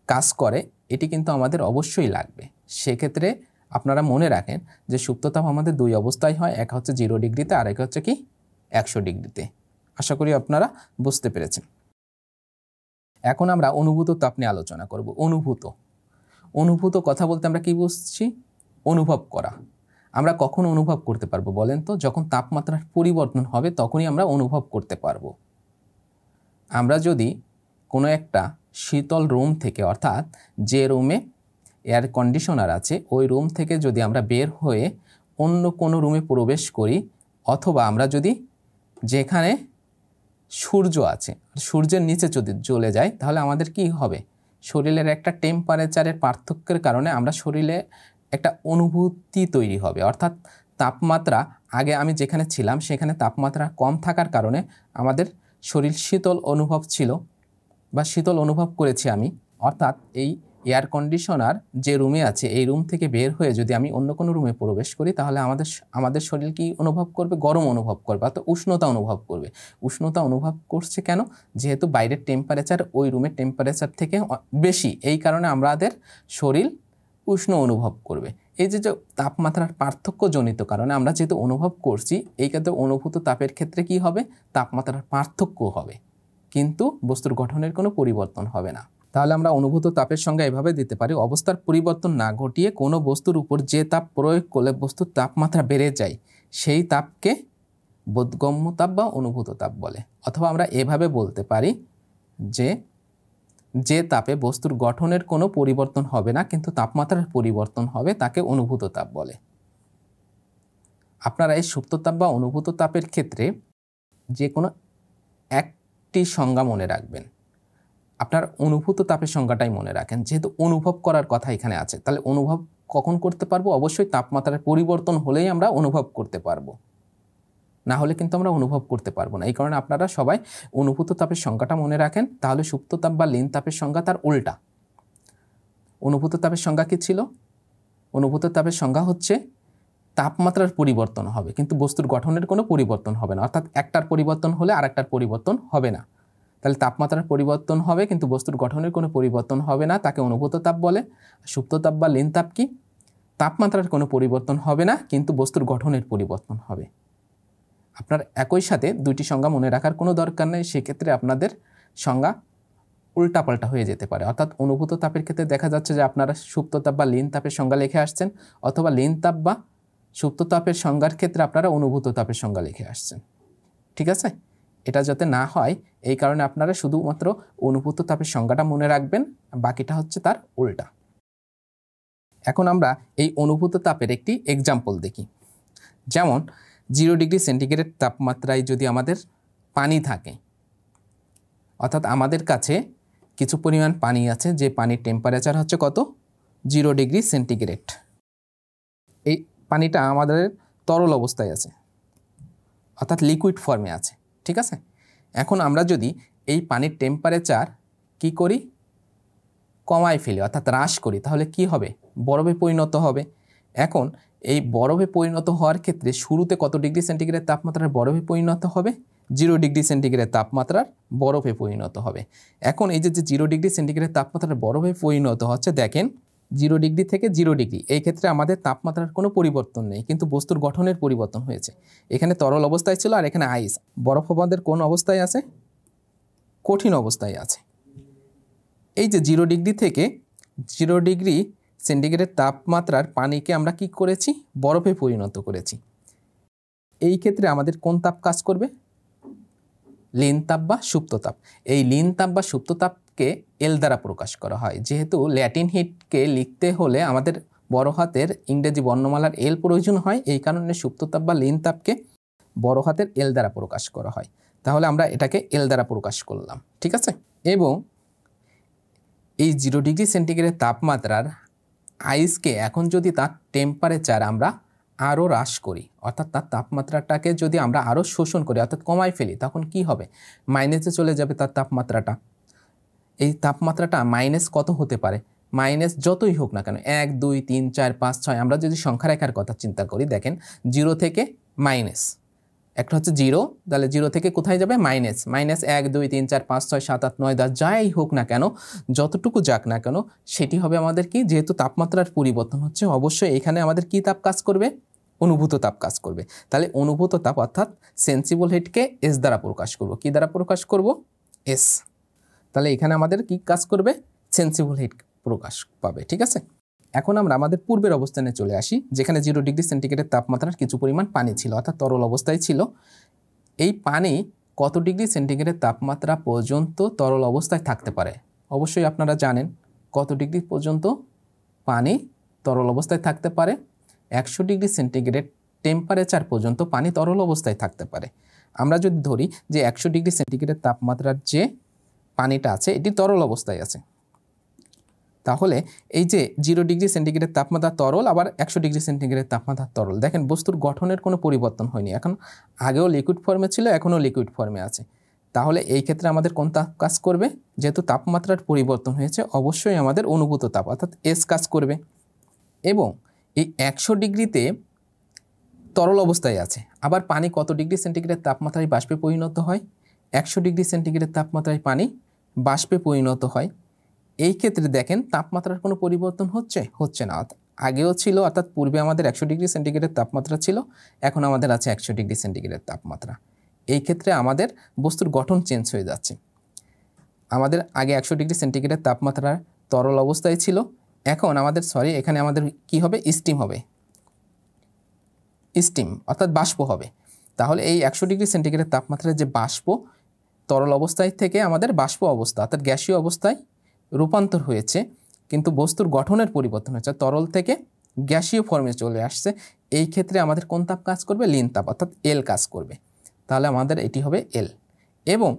কাজ করে এটি কিন্তু আমাদের অবশ্যই লাগবে। সেক্ষেত্রে আপনারা মনে রাখেন যে সুপ্ত তাপ আমাদের 2 অবস্থায় হয়, এক হচ্ছে 0 ডিগ্রিতে আর এক হচ্ছে কি 100 ডিগ্রিতে। আশা করি আপনারা বুঝতে পেরেছেন। এখন আমরা অনুভূত তাপ নিয়ে আলোচনা করব। অনুভূত কথা বলতে আমরা কি বুঝছি? অনুভব করা। আমরা কখন অনুভব করতে পারবো বলেন তো? যখন তাপমাত্রার পরিবর্তন হবে তখনই আমরা অনুভব করতে পারবো। আমরা যদি কোনো একটা শীতল রুম থেকে, অর্থাৎ যে রুমে এয়ার কন্ডিশনার আছে ওই রুম থেকে যদি আমরা বের হয়ে অন্য কোনো রুমে প্রবেশ করি, অথবা আমরা যদি যেখানে সূর্য আছে সূর্যের নিচে যদি চলে যাই, তাহলে আমাদের কি হবে? শরীরের একটা টেম্পারেচারের পার্থক্যের কারণে আমরা শরীরে একটা অনুভূতি তৈরি হবে। অর্থাৎ তাপমাত্রা আগে আমি যেখানে ছিলাম সেখানে তাপমাত্রা কম থাকার কারণে আমাদের শরীর শীতল অনুভব ছিল বা শীতল অনুভব করেছি আমি। অর্থাৎ এই এয়ার কন্ডিশনার যে রুমে আছে এই রুম থেকে বের হয়ে যদি আমি অন্য কোনো রুমে প্রবেশ করি তাহলে আমাদের শরীর কি অনুভব করবে? গরম অনুভব করবে, অর্থাৎ উষ্ণতা অনুভব করবে। উষ্ণতা অনুভব করছে কেন? যেহেতু বাইরের টেম্পারেচার ওই রুমের টেম্পারেচার থেকে বেশি, এই কারণে আমাদের শরীর উষ্ণ অনুভব করবে। এই যে তাপমাত্রার পার্থক্যজনিত কারণে আমরা যেহেতু অনুভব করছি, এই ক্ষেত্রে অনুভূত তাপের ক্ষেত্রে কি হবে? তাপমাত্রার পার্থক্য হবে, কিন্তু বস্তুর গঠনের কোনো পরিবর্তন হবে না। তাহলে আমরা অনুভূত তাপের সংজ্ঞা এভাবে দিতে পারি: অবস্থার পরিবর্তন না ঘটিয়ে কোনো বস্তুর উপর যে তাপ প্রয়োগ করলে বস্তুর তাপমাত্রা বেড়ে যায় সেই তাপকে বোধগম্য তাপ বা অনুভূত তাপ বলে। অথবা আমরা এভাবে বলতে পারি যে তাপে বস্তুর গঠনের কোনো পরিবর্তন হবে না কিন্তু তাপমাত্রার পরিবর্তন হবে তাকে অনুভূত তাপ বলে। আপনারা এই সুপ্ত তাপ বা অনুভূত তাপের ক্ষেত্রে যে কোনো একটি সংজ্ঞা মনে রাখবেন। আপনার অনুভূত তাপের সংজ্ঞাটাই মনে রাখেন, যেহেতু অনুভব করার কথা এখানে আছে। তাহলে অনুভব কখন করতে পারবো? অবশ্যই তাপমাত্রার পরিবর্তন হলেই আমরা অনুভব করতে পারবো, না হলে কিন্তু আমরা অনুভব করতে পারবো না। এই কারণে আপনারা সবাই অনুভূত তাপের সংজ্ঞাটা মনে রাখেন। তাহলে সুপ্ত তাপ বা লীন তাপের সংজ্ঞা তার উল্টা। অনুভূত তাপের সংজ্ঞা কি ছিল? অনুভূত তাপের সংজ্ঞা হচ্ছে তাপমাত্রার পরিবর্তন হবে কিন্তু বস্তুর গঠনের কোনো পরিবর্তন হবে না, অর্থাৎ একটার পরিবর্তন হলে আরেকটার পরিবর্তন হবে না। তাহলে তাপমাত্রার পরিবর্তন হবে কিন্তু বস্তুর গঠনের কোনো পরিবর্তন হবে না, তাকে অনুভূত তাপ বলে। সুপ্ত তাপ বা লীন তাপ কি? তাপমাত্রার কোনো পরিবর্তন হবে না কিন্তু বস্তুর গঠনের পরিবর্তন হবে। আপনার একই সাথে দুইটি সংজ্ঞা মনে রাখার কোনো দরকার নেই, সেক্ষেত্রে আপনাদের সংজ্ঞা উল্টাপাল্টা হয়ে যেতে পারে। অর্থাৎ অনুভূত তাপের ক্ষেত্রে দেখা যাচ্ছে যে আপনারা সুপ্ত তাপ বা লীন তাপের সংজ্ঞা লিখে আসছেন, অথবা লীন তাপ বা সুপ্ত তাপের সংজ্ঞার ক্ষেত্রে আপনারা অনুভূত তাপের সংজ্ঞা লিখে আসছেন। ঠিক আছে? এটা যাতে না হয় এই কারণে আপনারা শুধুমাত্র অনুভূত তাপের সংজ্ঞাটা মনে রাখবেন, বাকিটা হচ্ছে তার উল্টা। এখন আমরা এই অনুভূত তাপের একটি এক্সাম্পল দেখি। যেমন 0 ডিগ্রি সেন্টিগ্রেড তাপমাত্রায় যদি আমাদের পানি থাকে, অর্থাৎ আমাদের কাছে কিছু পরিমাণ পানি আছে, যে পানির টেম্পারেচার হচ্ছে কত? 0 ডিগ্রি সেন্টিগ্রেড। এই পানিটা আমাদের তরল অবস্থায় আছে, অর্থাৎ লিকুইড ফর্মে আছে। ঠিক আছে? এখন আমরা যদি এই পানির টেম্পারেচার কি করি? কমায় ফেলি, অর্থাৎ হ্রাস করি, তাহলে কি হবে? বরফে পরিণত হবে। এখন এই বরফে পরিণত হওয়ার ক্ষেত্রে শুরুতে কত ডিগ্রি সেন্টিগ্রেড তাপমাত্রার বরফে পরিণত হবে? 0 ডিগ্রি সেন্টিগ্রেড তাপমাত্রার বরফে পরিণত হবে। এখন এই যে 0 ডিগ্রি সেন্টিগ্রেড তাপমাত্রার বরফে পরিণত হচ্ছে, দেখেন 0 ডিগ্রি থেকে 0 ডিগ্রি, এই ক্ষেত্রে আমাদের তাপমাত্রার কোনো পরিবর্তন নেই কিন্তু বস্তুর গঠনের পরিবর্তন হয়েছে। এখানে তরল অবস্থায় ছিল আর এখানে আইস। বরফ আমাদের কোন অবস্থায় আছে? কঠিন অবস্থায় আছে। এই যে 0 ডিগ্রি থেকে 0 ডিগ্রি সেন্টিগ্রেড তাপমাত্রার পানিকে আমরা কি করেছি, বরফে পরিণত করেছি। এই ক্ষেত্রে আমাদের কোন তাপ কাজ করবে, লীন তাপ বা সুপ্ত তাপ। এই লীন তাপ বা সুপ্ত তাপকে এল দ্বারা প্রকাশ করা হয়। যেহেতু ল্যাটিন হিটকে লিখতে হলে আমাদের বড় হাতের ইংরেজি বর্ণমালার এল প্রয়োজন হয়, এই কারণে সুপ্ত তাপ বা লীন তাপকে বড় হাতের এল দ্বারা প্রকাশ করা হয়। তাহলে আমরা এটাকে এল দ্বারা প্রকাশ করলাম, ঠিক আছে। এবং এই 0 ডিগ্রি সেন্টিগ্রেড তাপমাত্রার আইসকে এখন যদি তার টেম্পারেচার আমরা আরও হ্রাস করি, অর্থাৎ তার তাপমাত্রাটাকে যদি আমরা আরও শোষণ করি অর্থাৎ কমাই ফেলি, তখন কি হবে, মাইনাসে চলে যাবে তার তাপমাত্রাটা। এই তাপমাত্রাটা মাইনাস কত হতে পারে, মাইনাস যতই হোক না কেন, 1 2 3 4 5 6, আমরা যদি সংখ্যা রেখার কথা চিন্তা করি, দেখেন 0 থেকে মাইনাস, একটা হচ্ছে 0, তাহলে 0 থেকে কোথায় যাবে, মাইনাস, মাইনাস 1 2 3 4 5 6 7 8 9 10, যাই হোক না কেন, যতটুকু যাক না কেন, সেটি হবে আমাদের কি, যেহেতু তাপমাত্রার পরিবর্তন হচ্ছে, অবশ্যই এখানে আমাদের কি তাপ কাজ করবে, অনুভূত তাপ কাজ করবে। তাহলে অনুভূত তাপ অর্থাৎ সেন্সিবল হিটকে এস দ্বারা প্রকাশ করব। কি দ্বারা প্রকাশ করব, এস। তাহলে এখানে আমাদের কি কাজ করবে, সেন্সিবল হিট প্রকাশ পাবে, ঠিক আছে। এখন আমরা আমাদের পূর্বের অবস্থানে চলে আসি, যেখানে 0 ডিগ্রি সেন্টিগ্রেড তাপমাত্রার কিছু পরিমাণ পানি ছিল, অর্থাৎ তরল অবস্থায় ছিল। এই পানি কত ডিগ্রি সেন্টিগ্রেড তাপমাত্রা পর্যন্ত তরল অবস্থায় থাকতে পারে, অবশ্যই আপনারা জানেন কত ডিগ্রি পর্যন্ত পানি তরল অবস্থায় থাকতে পারে, 100 ডিগ্রি সেন্টিগ্রেড টেম্পারেচার পর্যন্ত পানি তরল অবস্থায় থাকতে পারে। আমরা যদি ধরি যে 100 ডিগ্রি সেন্টিগ্রেড তাপমাত্রার যে পানিটা আছে এটি তরল অবস্থায় আছে, তাহলে এই যে 0 ডিগ্রি সেন্টিগ্রেড তাপমাত্রা তরল, আবার 100 ডিগ্রি সেন্টিগ্রেড তাপমাত্রা তরল, দেখেন বস্তুর গঠনের কোনো পরিবর্তন হয়নি, এখন আগেও লিকুইড ফর্মে ছিল, এখনও লিকুইড ফর্মে আছে। তাহলে এই ক্ষেত্রে আমাদের কোন তাপ কাজ করবে, যেহেতু তাপমাত্রার পরিবর্তন হয়েছে, অবশ্যই আমাদের অনুভূত তাপ অর্থাৎ এস কাজ করবে। এবং এই 100 ডিগ্রিতে তরল অবস্থায় আছে, আবার পানি কত ডিগ্রি সেন্টিগ্রেড তাপমাত্রায় বাষ্পে পরিণত হয়, 100 ডিগ্রি সেন্টিগ্রেড তাপমাত্রায় পানি বাষ্পে পরিণত হয়। এই ক্ষেত্রে দেখেন তাপমাত্রার কোনো পরিবর্তন হচ্ছে না, আগেও ছিল, অর্থাৎ পূর্বে আমাদের 100 ডিগ্রি সেন্টিগ্রেড তাপমাত্রা ছিল, এখন আমাদের আছে 100 ডিগ্রি সেন্টিগ্রেড তাপমাত্রা। এই ক্ষেত্রে আমাদের বস্তুর গঠন চেঞ্জ হয়ে যাচ্ছে। আমাদের আগে 100 ডিগ্রি সেন্টিগ্রেড তাপমাত্রা তরল অবস্থায় ছিল, এখন আমাদের এখানে আমাদের কি হবে, স্টিম হবে, স্টিম অর্থাৎ বাষ্প হবে। তাহলে এই 100 ডিগ্রি সেন্টিগ্রেড তাপমাত্রার যে বাষ্প, তরল অবস্থায় থেকে আমাদের বাষ্প অবস্থা অর্থাৎ গ্যাসীয় অবস্থায় রূপান্তর হয়েছে, কিন্তু বস্তুর গঠনের পরিবর্তন হয়েছে, তরল থেকে গ্যাসীয় ফর্মে চলে আসছে। এই ক্ষেত্রে আমাদের কোন তাপ কাজ করবে, লীন তাপ অর্থাৎ এল কাজ করবে। তাহলে আমাদের এটি হবে এল। এবং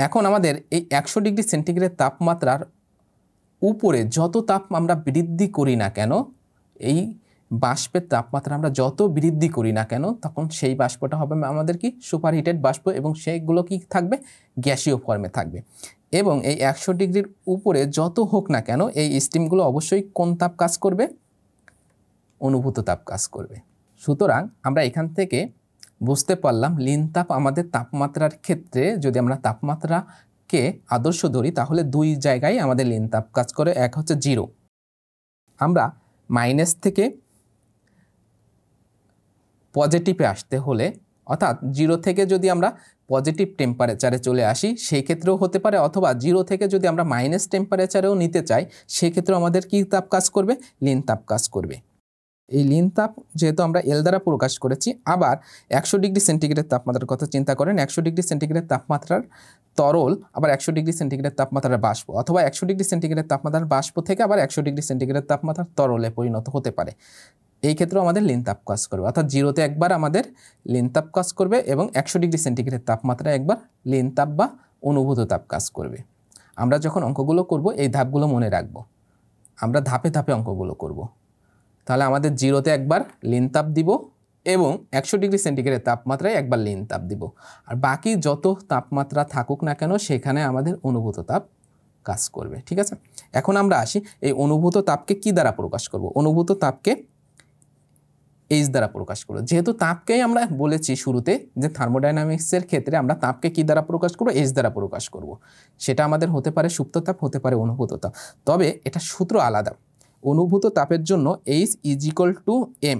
এখন আমাদের এই 100 ডিগ্রি সেন্টিগ্রেড তাপমাত্রার উপরে যত তাপ আমরা বৃদ্ধি করি না কেন, এই বাষ্পের তাপমাত্রা আমরা যত বৃদ্ধি করি না কেন, তখন সেই বাষ্পটা হবে আমাদের কি, সুপারহিটেড বাষ্প, এবং সেইগুলো কি থাকবে, গ্যাসীয় ফর্মে থাকবে। এবং এই 100 ডিগ্রির উপরে যত হোক না কেন, এই স্টিমগুলো অবশ্যই কোন তাপ কাজ করবে, অনুভূত তাপ কাজ করবে। সুতরাং আমরা এখান থেকে বুঝতে পারলাম লীন তাপ আমাদের তাপমাত্রার ক্ষেত্রে, যদি আমরা তাপমাত্রাকে আদর্শ ধরি, তাহলে দুই জায়গায় আমাদের লীন তাপ কাজ করে। এক হচ্ছে 0, আমরা মাইনাস থেকে পজিটিভে আসতে হলে, অর্থাৎ 0 থেকে যদি আমরা পজিটিভ টেম্পারেচারে চলে আসি সেই ক্ষেত্রেও হতে পারে, অথবা 0 থেকে যদি আমরা মাইনাস টেম্পারেচারেও নিতে চাই, সেক্ষেত্রেও আমাদের কি তাপ কাজ করবে, লীন তাপ কাজ করবে। এই লীন তাপ যেহেতু আমরা এল দ্বারা প্রকাশ করেছি, আবার 100 ডিগ্রি সেন্টিগ্রেড তাপমাত্রার কথা চিন্তা করেন, 100 ডিগ্রি সেন্টিগ্রেড তাপমাত্রার তরল, আবার 100 ডিগ্রি সেন্টিগ্রেড তাপমাত্রার বাষ্প, অথবা 100 ডিগ্রি সেন্টিগ্রেড তাপমাত্রার বাষ্প থেকে আবার 100 ডিগ্রি সেন্টিগ্রেড তাপমাত্রার তরলে পরিণত হতে পারে। এই ক্ষেত্রেও আমাদের লীন তাপ কাজ করবে, অর্থাৎ 0-তে একবার আমাদের লীন তাপ কাজ করবে, এবং 100 ডিগ্রি সেন্টিগ্রেড তাপমাত্রায় একবার লীন তাপ বা অনুভূত তাপ কাজ করবে। আমরা যখন অঙ্কগুলো করব এই ধাপগুলো মনে রাখব, আমরা ধাপে ধাপে অঙ্কগুলো করব। তাহলে আমাদের 0-তে একবার লীন তাপ দিব, এবং 100 ডিগ্রি সেন্টিগ্রেড তাপমাত্রায় একবার লীন তাপ দিব, আর বাকি যত তাপমাত্রা থাকুক না কেন সেখানে আমাদের অনুভূত তাপ কাজ করবে, ঠিক আছে। এখন আমরা আসি এই অনুভূত তাপকে কি দ্বারা প্রকাশ করব, অনুভূত তাপকে এইচ দ্বারা প্রকাশ করব। যেহেতু তাপকেই আমরা বলেছি শুরুতে যে থার্মোডাইনামিক্সের ক্ষেত্রে আমরা তাপকে কি দ্বারা প্রকাশ করব, এইচ দ্বারা প্রকাশ করব। সেটা আমাদের হতে পারে সুপ্ত তাপ, হতে পারে অনুভূত তাপ, তবে এটা সূত্র আলাদা। অনুভূত তাপের জন্য H is equal to M,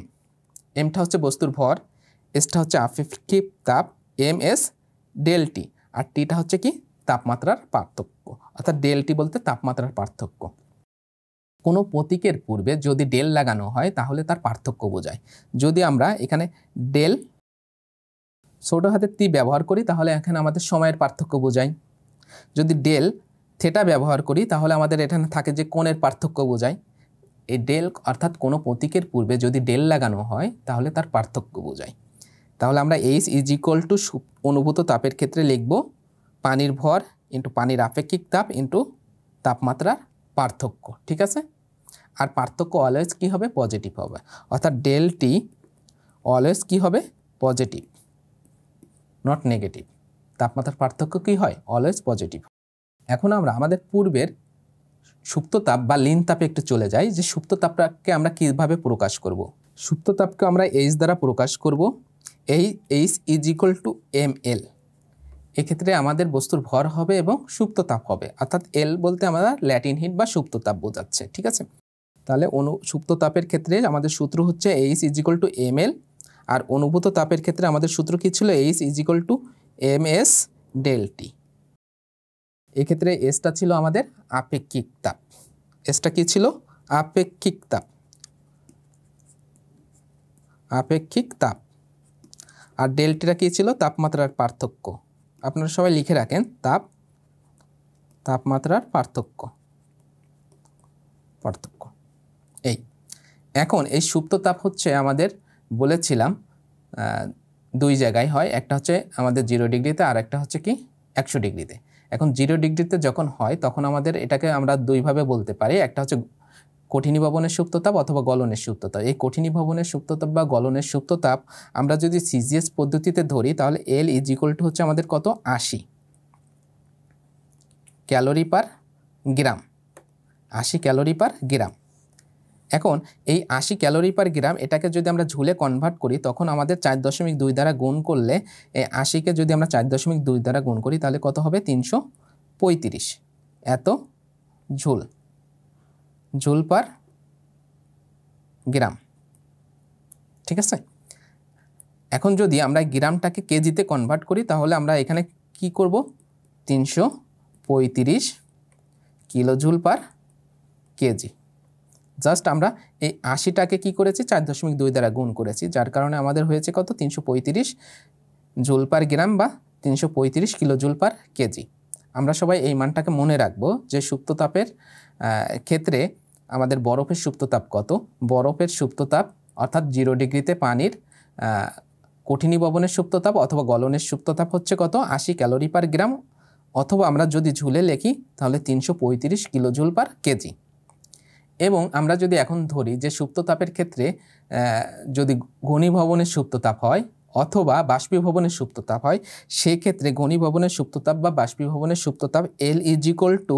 এমটা হচ্ছে বস্তুর ভর, এসটা হচ্ছে আপেক্ষিক তাপ, এম এস ডেল টি, আর টিটা হচ্ছে কি তাপমাত্রার পার্থক্য, অর্থাৎ ডেল টি বলতে তাপমাত্রার পার্থক্য। কোনো প্রতীকের পূর্বে যদি ডেল লাগানো হয় তাহলে তার পার্থক্য বোঝায়। যদি আমরা এখানে ডেল ছোট হাতের টি ব্যবহার করি তাহলে এখানে আমাদের সময়ের পার্থক্য বোঝায়। যদি ডেল থেটা ব্যবহার করি তাহলে আমাদের এখানে থাকে যে কোণের পার্থক্য বোঝায়। এই ডেল অর্থাৎ কোনো প্রতীকের পূর্বে যদি ডেল লাগানো হয় তাহলে তার পার্থক্য বোঝায়। তাহলে আমরা এইচ ইজ ইকুয়াল টু অনুভূত তাপের ক্ষেত্রে লিখব পানির ভর ইন্টু পানির আপেক্ষিক তাপ ইন্টু তাপমাত্রার পার্থক্য। ঠিক আছে, আর পার্থক্য অলওয়েজ কী হবে? পজিটিভ হবে, অর্থাৎ ডেল টি অলওয়েজ কী হবে? Positive, not negative. তাপমাত্রার পার্থক্য কী হয়? Always positive. এখন আমরা আমাদের পূর্বের সুপ্ত তাপ বা লীন তাপে একটু চলে যাই, যে সুপ্ত তাপটাকে আমরা কীভাবে প্রকাশ করব। সুপ্ত তাপকে আমরা এইচ দ্বারা প্রকাশ করব। H is equal to M L. এক্ষেত্রে আমাদের বস্তুর ভর হবে এবং সুপ্ত তাপ হবে, অর্থাৎ এল বলতে আমরা ল্যাটিন হিট বা সুপ্ত তাপ বোঝাচ্ছে। ঠিক আছে, তাহলে সুপ্ত তাপের ক্ষেত্রে আমাদের সূত্র হচ্ছে H is equal to M L, আর অনুভূত তাপের ক্ষেত্রে আমাদের সূত্র কী ছিল? H is equal to M S del T. এক্ষেত্রে এসটা ছিল আমাদের আপেক্ষিক তাপ। এসটা কি ছিল? আপেক্ষিক তাপ, আপেক্ষিক তাপ। আর ডেলটিটা কী ছিল? তাপমাত্রার পার্থক্য। আপনারা সবাই লিখে রাখেন, তাপমাত্রার পার্থক্য। এই এখন এই সুপ্ত তাপ হচ্ছে আমাদের বলেছিলাম দুই জায়গায় হয়, একটা হচ্ছে আমাদের 0 ডিগ্রিতে আর একটা হচ্ছে কি 100 ডিগ্রিতে। এখন 0 ডিগ্রিতে যখন হয় তখন আমাদের এটাকে আমরা দুইভাবে বলতে পারি, একটা হচ্ছে কঠিনী ভবনের সুপ্ত তাপ অথবা গলনের সুপ্ত তাপ। এই কঠিনী ভবনের সুপ্ত তাপ বা গলনের সুপ্ত তাপ আমরা যদি সিজিএস পদ্ধতিতে ধরি তাহলে এল ইজ ইকুয়াল টু হচ্ছে আমাদের কত? 80 ক্যালোরি পার গ্রাম, 80 ক্যালোরি পার গ্রাম। এখন এই 80 ক্যালোরি পার গ্রাম এটাকে যদি আমরা ঝুলে কনভার্ট করি তখন আমাদের 4.2 দ্বারা গুণ করলে, এই 80কে যদি আমরা 4.2 দ্বারা গুণ করি তাহলে কত হবে? 335 এত জুল পার গ্রাম। ঠিক আছে, এখন যদি আমরা গ্রামটাকে কেজিতে কনভার্ট করি তাহলে আমরা এখানে কি করব? 335 কিলোজুল পার কেজি। জাস্ট আমরা এই 80টাকে কি করেছি? 4.2 দ্বারা গুণ করেছি, যার কারণে আমাদের হয়েছে কত? 335 জুল পার গ্রাম বা 335 কিলোজুল পার কেজি। আমরা সবাই এই মানটাকে মনে রাখবো যে সুপ্ত তাপের ক্ষেত্রে আমাদের বরফের সুপ্ত তাপ কত? বরফের সুপ্ত তাপ অর্থাৎ 0 ডিগ্রিতে পানির কঠিনী ভবনের সুপ্ত তাপ অথবা গলনের সুপ্ত তাপ হচ্ছে কত? 80 ক্যালোরি পার গ্রাম, অথবা আমরা যদি ঝুলে লিখি তাহলে 335 কিলোজুল পার কেজি। এবং আমরা যদি এখন ধরি যে সুপ্ত তাপের ক্ষেত্রে যদি ঘনীভবনের সুপ্ত তাপ হয় অথবা বাষ্পীভবনের সুপ্ত তাপ হয়, সেক্ষেত্রে ঘনীভবনের সুপ্ত তাপ বা বাষ্পীভবনের সুপ্ত তাপ L is equal to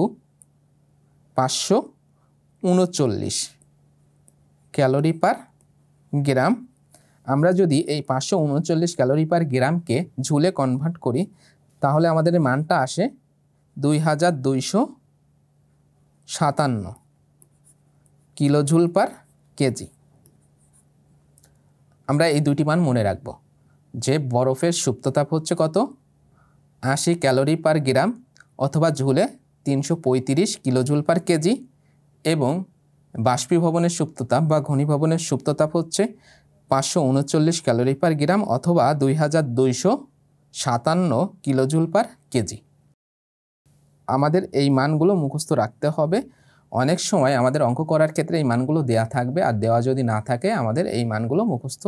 539 calorie per gram. আমরা যদি এই 539 ক্যালোরি পার গ্রামকে ঝুলে কনভার্ট করি তাহলে আমাদের মানটা আসে 2257 কিলোজুল পার কেজি। আমরা এই দুটি মান মনে রাখব যে বরফের সুপ্ততাপ হচ্ছে কত? 80 ক্যালোরি পার গ্রাম অথবা ঝুলে 335 কিলোজুল পার কেজি, এবং বাষ্পীভবনের সুপ্ততাপ বা ঘনীভবনের সুপ্ততাপ হচ্ছে 539 ক্যালোরি পার গ্রাম অথবা 2257 কিলোজুল পার কেজি। আমাদের এই মানগুলো মুখস্থ রাখতে হবে। অনেক সময় আমাদের অঙ্ক করার ক্ষেত্রে এই মানগুলো দেয়া থাকবে, আর দেওয়া যদি না থাকে আমাদের এই মানগুলো মুখস্থ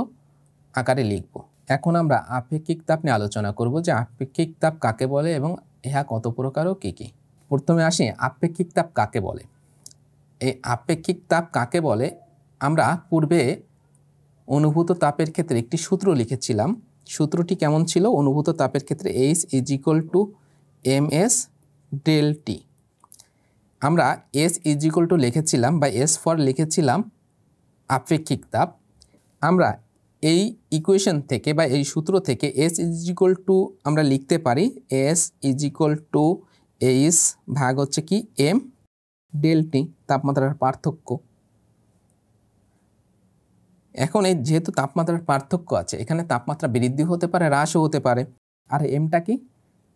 আকারে লিখব। এখন আমরা আপেক্ষিক তাপ নিয়ে আলোচনা করব যে আপেক্ষিক তাপ কাকে বলে এবং ইহা কত প্রকার ও কী কী। প্রথমে আসি আপেক্ষিক তাপ কাকে বলে। এই আপেক্ষিক তাপ কাকে বলে আমরা পূর্বে অনুভূত তাপের ক্ষেত্রে একটি সূত্র লিখেছিলাম। সূত্রটি কেমন ছিল? অনুভূত তাপের ক্ষেত্রে H is equal to ms del T. আমরা S ইজ ইকুয়াল টু লিখেছিলাম বা S ফর লিখেছিলাম আপেক্ষিক তাপ। আমরা এই ইকুয়েশন থেকে বা এই সূত্র থেকে S ইজ ইকুয়াল টু আমরা লিখতে পারি S is equal two H ভাগ হচ্ছে কি m ডেল টি, তাপমাত্রার পার্থক্য। এখন এই যেহেতু তাপমাত্রার পার্থক্য আছে, এখানে তাপমাত্রা বৃদ্ধি হতে পারে, হ্রাসও হতে পারে। আর এমটা কি?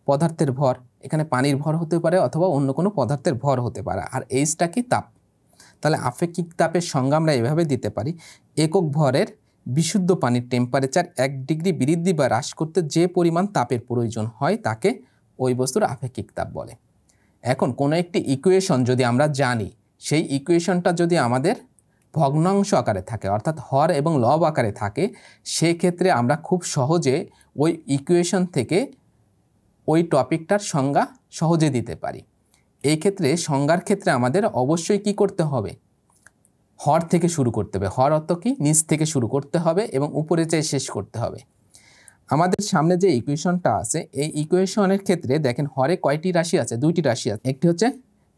পদার্থের ভর। এখানে পানির ভর হতে পারে অথবা অন্য কোনো পদার্থের ভর হতে পারে। আর এইচটা কি? তাপ। তাহলে আপেক্ষিক তাপের সংজ্ঞা আমরা এভাবে দিতে পারি, একক ভরের বিশুদ্ধ পানির টেম্পারেচার 1 ডিগ্রি বৃদ্ধি বা হ্রাস করতে যে পরিমাণ তাপের প্রয়োজন হয় তাকে ওই বস্তুর আপেক্ষিক তাপ বলে। এখন কোনো একটি ইকুয়েশন যদি আমরা জানি, সেই ইকুয়েশনটা যদি আমাদের ভগ্নাংশ আকারে থাকে অর্থাৎ হর এবং লব আকারে থাকে, সেক্ষেত্রে আমরা খুব সহজে ওই ইকুয়েশন থেকে ওই টপিকটার সংজ্ঞা সহজে দিতে পারি। এই ক্ষেত্রে সংজ্ঞার ক্ষেত্রে আমাদের অবশ্যই কি করতে হবে, হর থেকে শুরু করতে হবে। হর অর্থ কি, নিচ থেকে শুরু করতে হবে এবং উপরে চেয়ে শেষ করতে হবে। আমাদের সামনে যে ইকুয়েশনটা আছে, এই ইকুয়েশনের ক্ষেত্রে দেখেন হরে কয়টি রাশি আছে, 2টি রাশি আছে। একটি হচ্ছে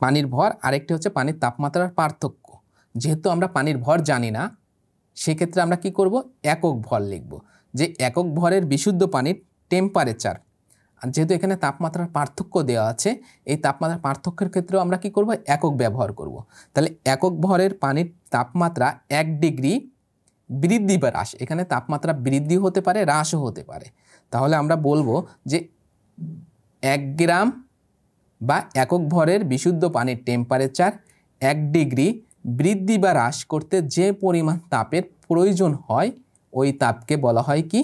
পানির ভর, আরেকটি হচ্ছে পানির তাপমাত্রার পার্থক্য। যেহেতু আমরা পানির ভর জানি না, সেক্ষেত্রে আমরা কি করব, একক ভর লিখব, যে একক ভরের বিশুদ্ধ পানির টেম্পারেচার। আর যেহেতু এখানে তাপমাত্রার পার্থক্য দেওয়া আছে, এই তাপমাত্রার পার্থক্যের ক্ষেত্রেও আমরা কি করব, একক ব্যবহার করব। তাহলে একক ভরের পানির তাপমাত্রা 1 ডিগ্রি বৃদ্ধি বা হ্রাস, এখানে তাপমাত্রা বৃদ্ধি হতে পারে, হ্রাসও হতে পারে। তাহলে আমরা বলবো যে 1 গ্রাম বা একক ভরের বিশুদ্ধ পানির টেম্পারেচার 1 ডিগ্রি বৃদ্ধি বা হ্রাস করতে যে পরিমাণ তাপের প্রয়োজন হয়, ওই তাপকে বলা হয় কি,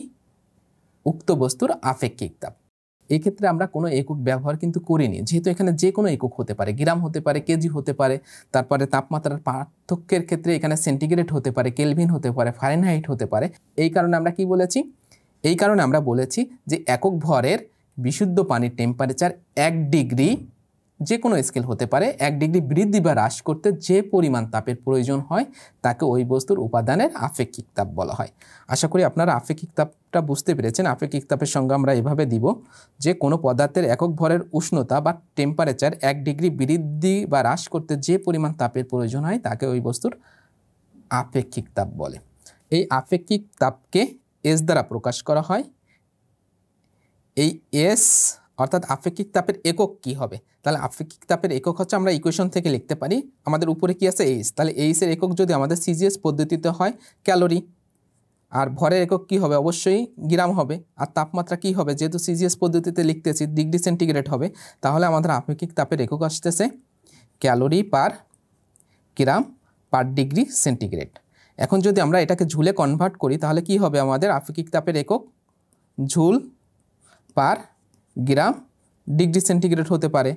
উক্ত বস্তুর আপেক্ষিক তাপ। এই ক্ষেত্রে আমরা কোনো একক ব্যবহার কিন্তু করিনি, যেহেতু এখানে যে কোনো একক হতে পারে, গ্রাম হতে পারে, কেজি হতে পারে, তারপরে তাপমাত্রার পার্থক্যের ক্ষেত্রে এখানে সেন্টিগ্রেড হতে পারে, কেলভিন হতে পারে, ফারেনহাইট হতে পারে। এই কারণে আমরা কি বলেছি, এই কারণে আমরা বলেছি যে একক ভরের বিশুদ্ধ পানির টেম্পারেচার 1 ডিগ্রি, যে কোনো স্কেল হতে পারে, 1 ডিগ্রি বৃদ্ধি বা হ্রাস করতে যে পরিমাণ তাপের প্রয়োজন হয় তাকে ওই বস্তুর উপাদানের আপেক্ষিক তাপ বলা হয়। আশা করি আপনারা আপেক্ষিক তাপটা বুঝতে পেরেছেন। আপেক্ষিক তাপের সংজ্ঞা আমরা এভাবে দিব, যে কোনো পদার্থের একক ভরের উষ্ণতা বা টেম্পারেচার 1 ডিগ্রি বৃদ্ধি বা হ্রাস করতে যে পরিমাণ তাপের প্রয়োজন হয় তাকে ওই বস্তুর আপেক্ষিক তাপ বলে। এই আপেক্ষিক তাপকে এস দ্বারা প্রকাশ করা হয়। এই এস অর্থাৎ আপেক্ষিক তাপের একক কি হবে, তাহলে আপেক্ষিক তাপের একক হচ্ছে, আমরা ইকুয়েশন থেকে লিখতে পারি, আমাদের উপরে কি আছে, এইচ। তাহলে এইচের একক যদি আমাদের সিজিএস পদ্ধতিতে হয় ক্যালোরি, আর ভরের একক কি হবে, অবশ্যই গ্রাম হবে, আর তাপমাত্রা কি হবে, যেহেতু সিজিএস পদ্ধতিতে লিখতেছি ডিগ্রি সেন্টিগ্রেড হবে, তাহলে আমাদের আপেক্ষিক তাপের একক আসতেছে ক্যালোরি পার গ্রাম পার ডিগ্রি সেন্টিগ্রেড। এখন যদি আমরা এটাকে ঝুলে কনভার্ট করি তাহলে কি হবে, আমাদের আপেক্ষিক তাপের একক ঝুল পার গ্রাম ডিগ্রি সেন্টিগ্রেড হতে পারে,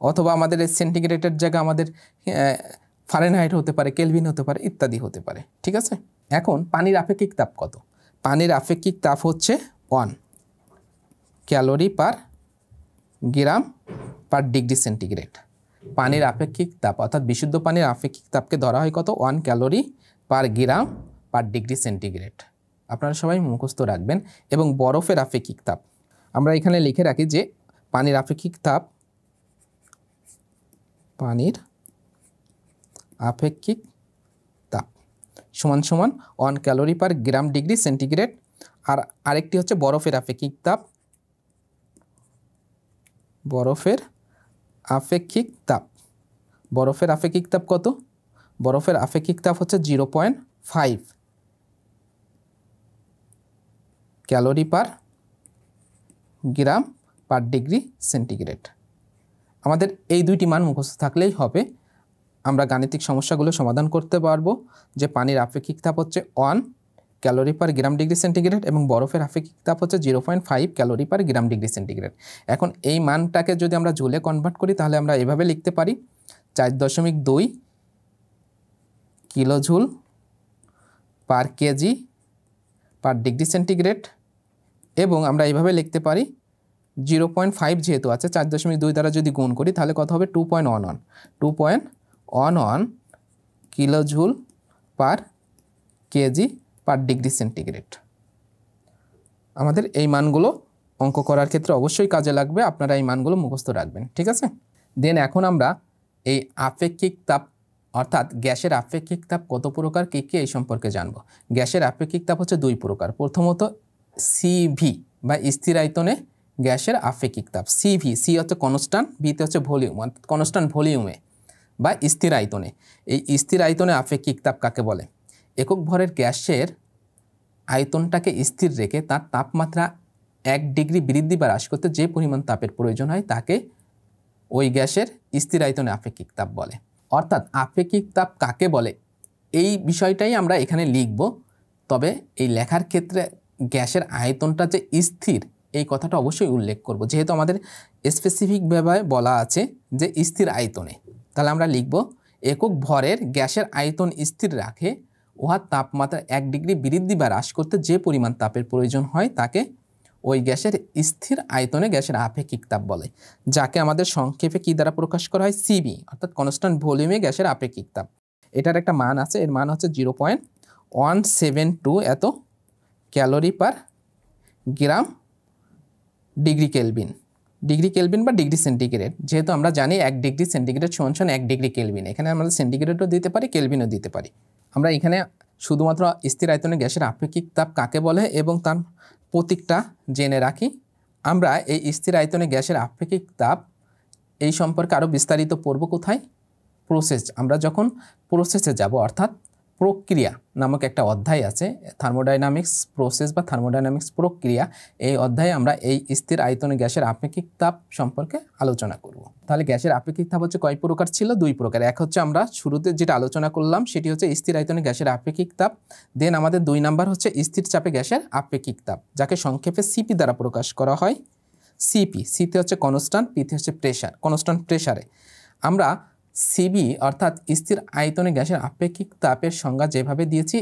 অথবা আমাদের সেন্টিগ্রেডের জায়গা আমাদের ফারেনহাইট হতে পারে, কেলভিন হতে পারে, ইত্যাদি হতে পারে। ঠিক আছে। এখন পানির আপেক্ষিক তাপ কত, পানির আপেক্ষিক তাপ হচ্ছে 1 ক্যালোরি পার গ্রাম পার ডিগ্রি সেন্টিগ্রেড। পানির আপেক্ষিক তাপ অর্থাৎ বিশুদ্ধ পানির আপেক্ষিক তাপকে ধরা হয় কত, 1 ক্যালোরি পার গ্রাম পার ডিগ্রি সেন্টিগ্রেড। আপনারা সবাই মুখস্থ রাখবেন। এবং বরফের আপেক্ষিক তাপ আমরা এখানে লিখে রাখি, যে পানির আপেক্ষিক তাপ, পানির আপেক্ষিক তাপ সমান সমান 1 calorie per gram degree centigrade. আর আরেকটি হচ্ছে বরফের আপেক্ষিক তাপ, বরফের আপেক্ষিক তাপ, বরফের আপেক্ষিক তাপ কত, বরফের আপেক্ষিক তাপ হচ্ছে 0.5 ক্যালোরি পার গ্রাম পার ডিগ্রি সেন্টিগ্রেড। আমাদের এই দুইটি মান মুখস্থ থাকলেই হবে, আমরা গাণিতিক সমস্যাগুলো সমাধান করতে পারবো। যে পানির আপেক্ষিক তাপ হচ্ছে 1 calorie per gram degree centigrade এবং বরফের আপেক্ষিক তাপ হচ্ছে 0.5 calorie per gram degree centigrade. এখন এই মানটাকে যদি আমরা জুলে কনভার্ট করি তাহলে আমরা এভাবে লিখতে পারি, 4.2 কিলো জুল পার কেজি পার ডিগ্রি সেন্টিগ্রেড। এবং আমরা এইভাবে লিখতে পারি 0.5 যেহেতু আছে, 4.2 দ্বারা যদি গুণ করি তাহলে কত হবে, 2.11 কিলো জুল পার কেজি পার ডিগ্রি সেন্টিগ্রেড। আমাদের এই মানগুলো অঙ্ক করার ক্ষেত্রে অবশ্যই কাজে লাগবে, আপনারা এই মানগুলো মুখস্থ রাখবেন। ঠিক আছে। দেন এখন আমরা এই আপেক্ষিক তাপ অর্থাৎ গ্যাসের আপেক্ষিক তাপ কত প্রকার, কী কী, এই সম্পর্কে জানব। গ্যাসের আপেক্ষিক তাপ হচ্ছে 2 প্রকার। প্রথমত সিভি বা স্থির আয়তনে গ্যাসের আপেক্ষিক তাপ, সিভি, সি হচ্ছে কনস্ট্যান্ট, ভিতে হচ্ছে ভলিউম, কনস্ট্যান্ট ভলিউমে বা স্থির আয়তনে। এই স্থির আয়তনে আপেক্ষিক তাপ কাকে বলে, একক ভরের গ্যাসের আয়তনটাকে স্থির রেখে তার তাপমাত্রা 1 ডিগ্রি বৃদ্ধি বা হ্রাস করতে যে পরিমাণ তাপের প্রয়োজন হয় তাকে ওই গ্যাসের স্থির আয়তনে আপেক্ষিক তাপ বলে। অর্থাৎ আপেক্ষিক তাপ কাকে বলে এই বিষয়টাই আমরা এখানে লিখব। তবে এই লেখার ক্ষেত্রে গ্যাসের আয়তনটা যে স্থির এই কথাটা অবশ্যই উল্লেখ করব, যেহেতু আমাদের স্পেসিফিকভাবে বলা আছে যে স্থির আয়তনে। তাহলে আমরা লিখব একক ভরের গ্যাসের আয়তন স্থির রাখে উহার তাপমাত্রা 1 ডিগ্রি বৃদ্ধি বা হ্রাস করতে যে পরিমাণ তাপের প্রয়োজন হয় তাকে ওই গ্যাসের স্থির আয়তনে গ্যাসের আপেক্ষিক তাপ বলে, যাকে আমাদের সংক্ষেপে কি দ্বারা প্রকাশ করা হয়, সিবি, অর্থাৎ কনস্ট্যান্ট ভলিউমে গ্যাসের আপেক্ষিক তাপ। এটার একটা মান আছে, এর মান হচ্ছে 0.172 এত calorie per gram degree kelvin. Degree kelvin বা ডিগ্রি সেন্টিগ্রেড, যেহেতু আমরা জানি 1 ডিগ্রি সেন্টিগ্রেড সমান 1 ডিগ্রি কেলভিন, এখানে আমরা সেন্টিগ্রেডও দিতে পারি, কেলভিনও দিতে পারি। আমরা এখানে শুধুমাত্র স্থির আয়তনে গ্যাসের আপেক্ষিক তাপ কাকে বলে এবং তার প্রতীকটা জেনে রাখি। আমরা এই স্থির আয়তনে গ্যাসের আপেক্ষিক তাপ এই সম্পর্কে আরও বিস্তারিত পড়ব কোথায়, প্রসেস। আমরা যখন প্রসেসে যাব, অর্থাৎ প্রক্রিয়া নামক একটা অধ্যায় আছে, থার্মোডাইনামিক্স প্রসেস বা থার্মোডাইনামিক্স প্রক্রিয়া, এই অধ্যায়ে আমরা এই স্থির আয়তনে গ্যাসের আপেক্ষিক তাপ সম্পর্কে আলোচনা করব। তাহলে গ্যাসের আপেক্ষিক তাপ হচ্ছে কয় প্রকার ছিল, 2 প্রকার। এক হচ্ছে আমরা শুরুতে যেটা আলোচনা করলাম সেটি হচ্ছে স্থির আয়তনে গ্যাসের আপেক্ষিক তাপ। দেন আমাদের 2 নাম্বার হচ্ছে স্থির চাপে গ্যাসের আপেক্ষিক তাপ, যাকে সংক্ষেপে সিপি দ্বারা প্রকাশ করা হয়। সিপি, সিতে হচ্ছে কনস্ট্যান্ট, পিতে হচ্ছে প্রেশার, কনস্ট্যান্ট প্রেশারে। আমরা সিবি অর্থাৎ স্থির আয়তনে গ্যাসের আপেক্ষিক তাপের সংজ্ঞা যেভাবে দিয়েছি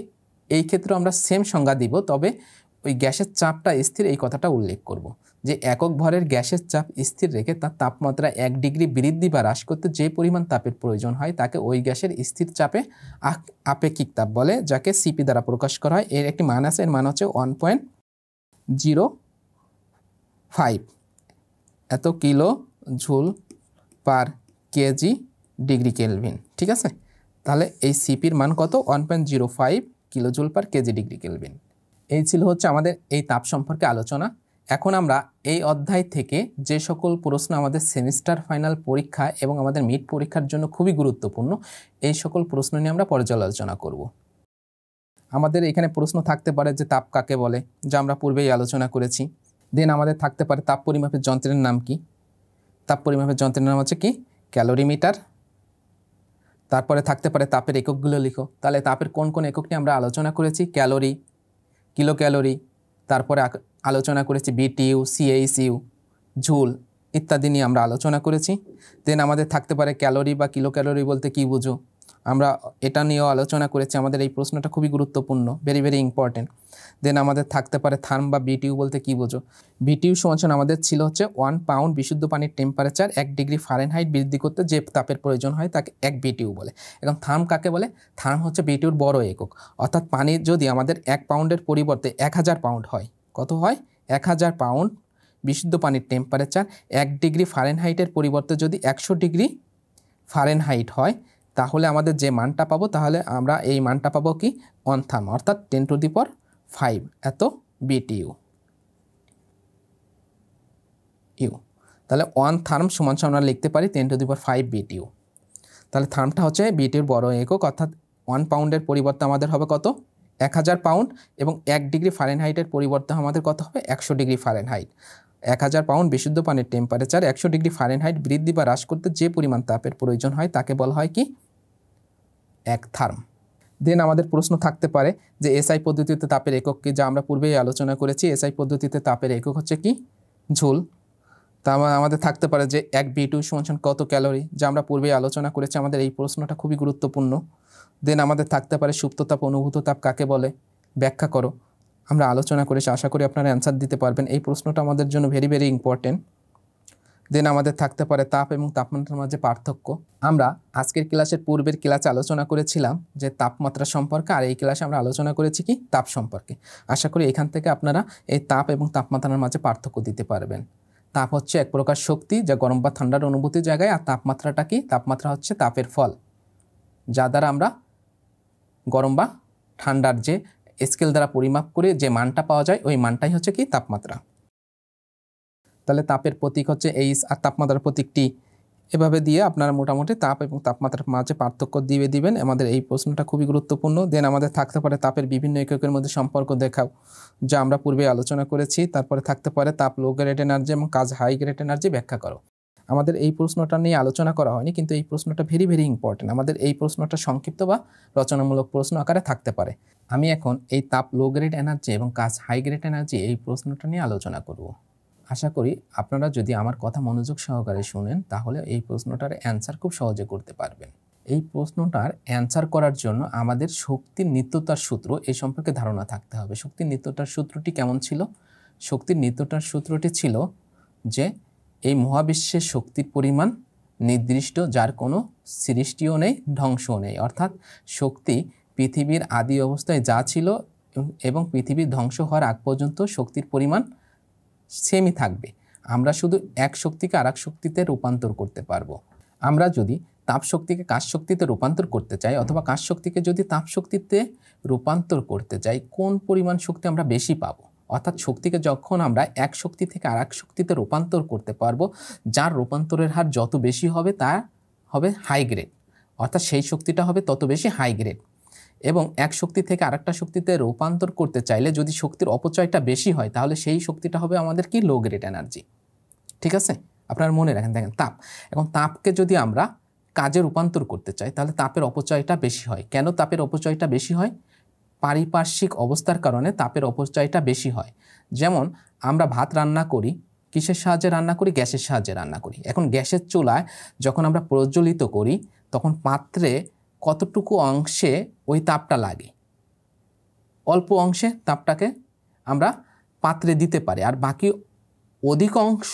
এই ক্ষেত্রে আমরা সেম সংজ্ঞা দিব, তবে ওই গ্যাসের চাপটা স্থির এই কথাটা উল্লেখ করব, যে একক ভরের গ্যাসের চাপ স্থির রেখে তার তাপমাত্রা 1 ডিগ্রি বৃদ্ধি বা হ্রাস করতে যে পরিমাণ তাপের প্রয়োজন হয় তাকে ওই গ্যাসের স্থির চাপে আপেক্ষিক তাপ বলে, যাকে সিপি দ্বারা প্রকাশ করা হয়। এর একটি মান আছে, এর মান হচ্ছে 1.05 এত kilo joule per KG degree kelvin, ঠিক আছে। তাহলে এই সিপির মান কত, 1.05 kilojoule per KG degree kelvin. এই ছিল হচ্ছে আমাদের এই তাপ সম্পর্কে আলোচনা। এখন আমরা এই অধ্যায় থেকে যে সকল প্রশ্ন আমাদের সেমিস্টার ফাইনাল পরীক্ষা এবং আমাদের মিড পরীক্ষার জন্য খুবই গুরুত্বপূর্ণ, এই সকল প্রশ্ন নিয়ে আমরা পর্যালোচনা করব। আমাদের এখানে প্রশ্ন থাকতে পারে যে তাপ কাকে বলে, যা আমরা পূর্বেই আলোচনা করেছি। দেন আমাদের থাকতে পারে তাপ পরিমাপের যন্ত্রের নাম কি, তাপ পরিমাপের যন্ত্রের নাম হচ্ছে কি, ক্যালোরিমিটার। তারপরে থাকতে পারে তাপের এককগুলো লিখো। তাহলে তাপের কোন কোন একক নিয়ে আমরা আলোচনা করেছি, ক্যালোরি, কিলো ক্যালোরি, তারপরে আলোচনা করেছি বিটিইউ, সিএইচইউ, জুল ইত্যাদি নিয়ে আমরা আলোচনা করেছি। দেন আমাদের থাকতে পারে ক্যালোরি বা কিলো ক্যালোরি বলতে কি বুঝো, আমরা এটা নিয়েও আলোচনা করেছি। আমাদের এই প্রশ্নটা খুবই গুরুত্বপূর্ণ, ভেরি ভেরি ইম্পর্টেন্ট। দেন আমাদের থাকতে পারে থার্ম বা বিটিইউ বলতে কি বোঝো। বিটিইউ সমান আমাদের ছিল হচ্ছে 1 পাউন্ড বিশুদ্ধ পানির টেম্পারেচার 1 ডিগ্রি ফারেনহাইট বৃদ্ধি করতে যে তাপের প্রয়োজন হয় তাকে 1 বিটিইউ বলে। এখন থার্ম কাকে বলে, থার্ম হচ্ছে বিটিইউর বড় একক, অর্থাৎ পানি যদি আমাদের 1 পাউন্ডের পরিবর্তে 1000 পাউন্ড হয়, কত হয়, 1000 পাউন্ড বিশুদ্ধ পানির টেম্পারেচার 1 ডিগ্রি ফারেনহাইটের পরিবর্তে যদি 100 ডিগ্রি ফারেনহাইট হয়, তাহলে আমাদের যে মানটা পাবো, তাহলে আমরা এই মানটা পাবো কি, 1 থার্ম, অর্থাৎ 10⁵ এত বিটিইউ। তাহলে 1 থার্ম সমান আমরা লিখতে পারি 10⁵ বিটিইউ। তাহলে থার্মটা হচ্ছে বিটিইউর বড় একক, অর্থাৎ 1 পাউন্ডের পরিবর্তে আমাদের হবে কত, 1000 পাউন্ড, এবং 1 ডিগ্রি ফারেনহাইটের পরিবর্তে আমাদের কত হবে, 100 ডিগ্রি ফারেনহাইট। 1000 পাউন্ড বিশুদ্ধ পানির টেম্পারেচার 100 ডিগ্রি ফারেনহাইট বৃদ্ধি বা হ্রাস করতে যে পরিমাণ তাপের প্রয়োজন হয় তাকে বলা হয় কি, 1 থার্ম। দেন আমাদের প্রশ্ন থাকতে পারে যে এসআই পদ্ধতিতে তাপের একক কি, যা আমরা পূর্বেই আলোচনা করেছি। এসআই পদ্ধতিতে তাপের একক হচ্ছে কি, জুল। তা আমাদের থাকতে পারে যে 1 বিটিইউ সমান কত ক্যালোরি, যা আমরা পূর্বেই আলোচনা করেছি। আমাদের এই প্রশ্নটা খুবই গুরুত্বপূর্ণ। দেন আমাদের থাকতে পারে সুপ্ত তাপ অনুভূত তাপ কাকে বলে, ব্যাখ্যা করো। আমরা আলোচনা করেছি, আশা করি আপনারা অ্যান্সার দিতে পারবেন। এই প্রশ্নটা আমাদের জন্য ভেরি ভেরি ইম্পর্টেন্ট। দেন আমাদের থাকতে পারে তাপ এবং তাপমাত্রার মাঝে পার্থক্য। আমরা আজকের ক্লাসের পূর্বের ক্লাসে আলোচনা করেছিলাম যে তাপমাত্রা সম্পর্কে, আর এই ক্লাসে আমরা আলোচনা করেছি কি, তাপ সম্পর্কে। আশা করি এখান থেকে আপনারা এই তাপ এবং তাপমাত্রার মাঝে পার্থক্য দিতে পারবেন। তাপ হচ্ছে এক প্রকার শক্তি যা গরম বা ঠান্ডার অনুভূতির জায়গায়, আর তাপমাত্রাটা কি, তাপমাত্রা হচ্ছে তাপের ফল, যা দ্বারা আমরা গরম বা ঠান্ডার যে স্কেল দ্বারা পরিমাপ করে যে মানটা পাওয়া যায় ওই মানটাই হচ্ছে কি, তাপমাত্রা। তাহলে তাপের প্রতীক হচ্ছে এইচ, আর তাপমাত্রার প্রতীকটি এভাবে দিয়ে আপনারা মোটামুটি তাপ এবং তাপমাত্রার মাঝে পার্থক্য দিয়ে দিবেন। আমাদের এই প্রশ্নটা খুবই গুরুত্বপূর্ণ। দেন আমাদের থাকতে পারে তাপের বিভিন্ন এককের মধ্যে সম্পর্ক দেখাও, যা আমরা পূর্বে আলোচনা করেছি। তারপরে থাকতে পারে তাপ লো গ্রেড এনার্জি এবং কাজ হাই গ্রেড এনার্জি ব্যাখ্যা করো। আমাদের এই প্রশ্নটা নিয়ে আলোচনা করা হয়নি, কিন্তু এই প্রশ্নটা ভেরি ভেরি ইম্পর্টেন্ট। আমাদের এই প্রশ্নটা সংক্ষিপ্ত বা রচনামূলক প্রশ্ন আকারে থাকতে পারে। আমি এখন এই তাপ লো গ্রেড এনার্জি এবং কাজ হাই গ্রেড এনার্জি এই প্রশ্নটা নিয়ে আলোচনা করব। আশা করি আপনারা যদি আমার কথা মনোযোগ সহকারে শুনেন তাহলে এই প্রশ্নটার অ্যান্সার খুব সহজে করতে পারবেন। এই প্রশ্নটার অ্যান্সার করার জন্য আমাদের শক্তির নিত্যতার সূত্র এই সম্পর্কে ধারণা থাকতে হবে। শক্তির নিত্যতার সূত্রটি কেমন ছিল? শক্তির নিত্যতার সূত্রটি ছিল যে এই মহাবিশ্বের শক্তির পরিমাণ নির্দিষ্ট, যার কোনো সৃষ্টিও নেই, ধ্বংসও নেই। অর্থাৎ শক্তি পৃথিবীর আদি অবস্থায় যা ছিল এবং পৃথিবীর ধ্বংস হওয়ার আগ পর্যন্ত শক্তির পরিমাণ সেমই থাকবে। আমরা শুধু এক শক্তিকে আর এক শক্তিতে রূপান্তর করতে পারবো। আমরা যদি তাপ শক্তিকে কাজ শক্তিতে রূপান্তর করতে চাই অথবা কাজ শক্তিকে যদি তাপ শক্তিতে রূপান্তর করতে চাই, কোন পরিমাণ শক্তি আমরা বেশি পাবো? অর্থাৎ শক্তিকে যখন আমরা এক শক্তি থেকে আর এক শক্তিতে রূপান্তর করতে পারবো, যার রূপান্তরের হার যত বেশি হবে তা হবে হাই গ্রেড, অর্থাৎ সেই শক্তিটা হবে তত বেশি হাই গ্রেড। এবং এক শক্তি থেকে আরেকটা শক্তিতে রূপান্তর করতে চাইলে যদি শক্তির অপচয়টা বেশি হয় তাহলে সেই শক্তিটা হবে আমাদের কি লো গ্রেড এনার্জি। ঠিক আছে, আপনারা মনে রাখেন। দেখেন তাপ, এখন তাপকে যদি আমরা কাজে রূপান্তর করতে চাই তাহলে তাপের অপচয়টা বেশি হয়। কেন তাপের অপচয়টা বেশি হয়? পারিপার্শ্বিক অবস্থার কারণে তাপের অপচয়টা বেশি হয়। যেমন আমরা ভাত রান্না করি কিসের সাহায্যে রান্না করি? গ্যাসের সাহায্যে রান্না করি। এখন গ্যাসের চুলায় যখন আমরা প্রজ্বলিত করি তখন পাত্রে কতটুকু অংশে ওই তাপটা লাগে? অল্প অংশে তাপটাকে আমরা পাত্রে দিতে পারি, আর বাকি অধিকাংশ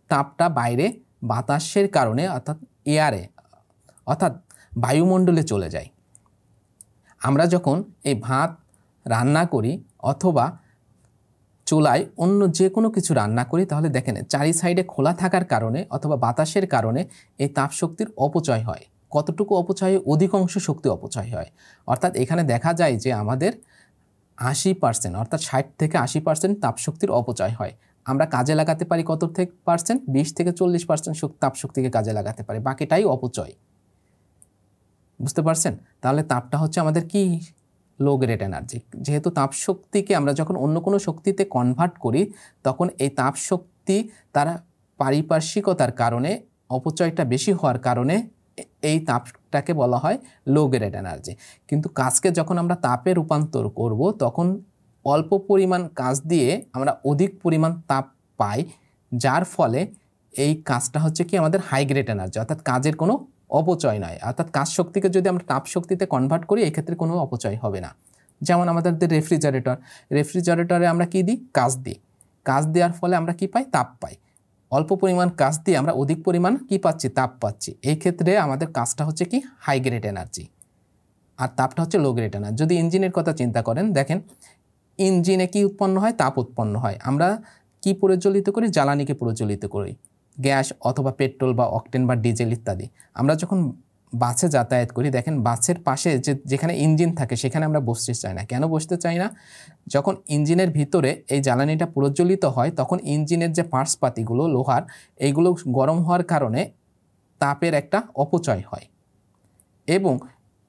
তাপটা বাইরে বাতাসের কারণে অর্থাৎ এয়ারে অর্থাৎ বায়ুমণ্ডলে চলে যায়। আমরা যখন এই ভাত রান্না করি অথবা চুলায় অন্য যে কোনো কিছু রান্না করি তাহলে দেখেন চারি সাইডে খোলা থাকার কারণে অথবা বাতাসের কারণে এই তাপ শক্তির অপচয় হয়। কতটুকু অপচয়? অধিকাংশ শক্তি অপচয় হয়। অর্থাৎ এখানে দেখা যায় যে আমাদের 80% অর্থাৎ 60 থেকে 80% তাপ শক্তির অপচয় হয়। আমরা কাজে লাগাতে পারি কত থেকে পার্সেন্ট? 20 থেকে 40% তাপ শক্তিকে কাজে লাগাতে পারি, বাকিটাই অপচয়। বুঝতে পারছেন? তাহলে তাপটা হচ্ছে আমাদের কি লো গ্রেড এনার্জি। যেহেতু তাপ শক্তিকে আমরা যখন অন্য কোনো শক্তিতে কনভার্ট করি তখন এই তাপ শক্তি তার পারিপার্শ্বিকতার কারণে অপচয়টা বেশি হওয়ার কারণে এই তাপটাকে বলা হয় লো গ্রেড এনার্জি। কিন্তু কাজকে যখন আমরা তাপে রূপান্তর করব তখন অল্প পরিমাণ কাজ দিয়ে আমরা অধিক পরিমাণ তাপ পাই, যার ফলে এই কাজটা হচ্ছে কি আমাদের হাই গ্রেড এনার্জি, অর্থাৎ কাজের কোনো অপচয় নয়। অর্থাৎ কাজ শক্তিকে যদি আমরা তাপ শক্তিতে কনভার্ট করি এক্ষেত্রে কোনো অপচয় হবে না। যেমন আমাদের রেফ্রিজারেটরে আমরা কি দিই? কাজ দিই। কাজ দেওয়ার ফলে আমরা কি পাই? তাপ পাই। অল্প পরিমাণ কাজ দিয়ে আমরা অধিক পরিমাণ কি পাচ্ছি? তাপ পাচ্ছি। এই ক্ষেত্রে আমাদের কাজটা হচ্ছে কি হাই গ্রেড এনার্জি, আর তাপটা হচ্ছে লো গ্রেড এনার্জি। যদি ইঞ্জিনের কথা চিন্তা করেন, দেখেন ইঞ্জিনে কি উৎপন্ন হয়? তাপ উৎপন্ন হয়। আমরা কি প্রজ্বলিত করি? জ্বালানিকে প্রজ্বলিত করি, গ্যাস অথবা পেট্রোল বা অকটেন বা ডিজেল ইত্যাদি। আমরা যখন বাসে যাতায়াত করি দেখেন বাসের পাশে যেখানে ইঞ্জিন থাকে সেখানে আমরা বসতে চাই না। কেন বসতে চাই না? যখন ইঞ্জিনের ভিতরে এই জ্বালানিটা প্রজ্বলিত হয় তখন ইঞ্জিনের যে পার্টসপাতিগুলো লোহার, এইগুলো গরম হওয়ার কারণে তাপের একটা অপচয় হয়। এবং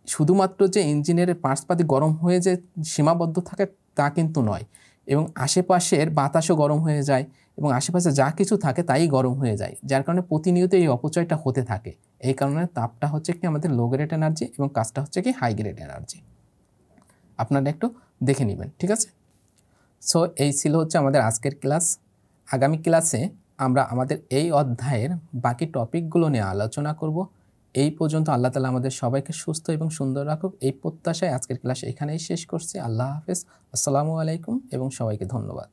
শুধুমাত্র যে ইঞ্জিনের পার্টসপাতি গরম হয়ে যে সীমাবদ্ধ থাকে তা কিন্তু নয়, এবং আশেপাশের বাতাসও গরম হয়ে যায় এবং আশেপাশে যা কিছু থাকে তাই গরম হয়ে যায়, যার কারণে প্রতিনিয়ত এই অপচয়টা হতে থাকে। এই কারণে তাপটা হচ্ছে কি আমাদের লো গ্রেড এনার্জি এবং কাজটা হচ্ছে কি হাই গ্রেড এনার্জি। আপনারা একটু দেখে নেবেন, ঠিক আছে? সো এই ছিল হচ্ছে আমাদের আজকের ক্লাস। আগামী ক্লাসে আমরা আমাদের এই অধ্যায়ের বাকি টপিকগুলো নিয়ে আলোচনা করব। এই পর্যন্ত আল্লাহ তাআলা আমাদের সবাইকে সুস্থ এবং সুন্দর রাখুক এই প্রত্যাশায় আজকের ক্লাস এখানেই শেষ করছি। আল্লাহ হাফেজ, আসসালামু আলাইকুম এবং সবাইকে ধন্যবাদ।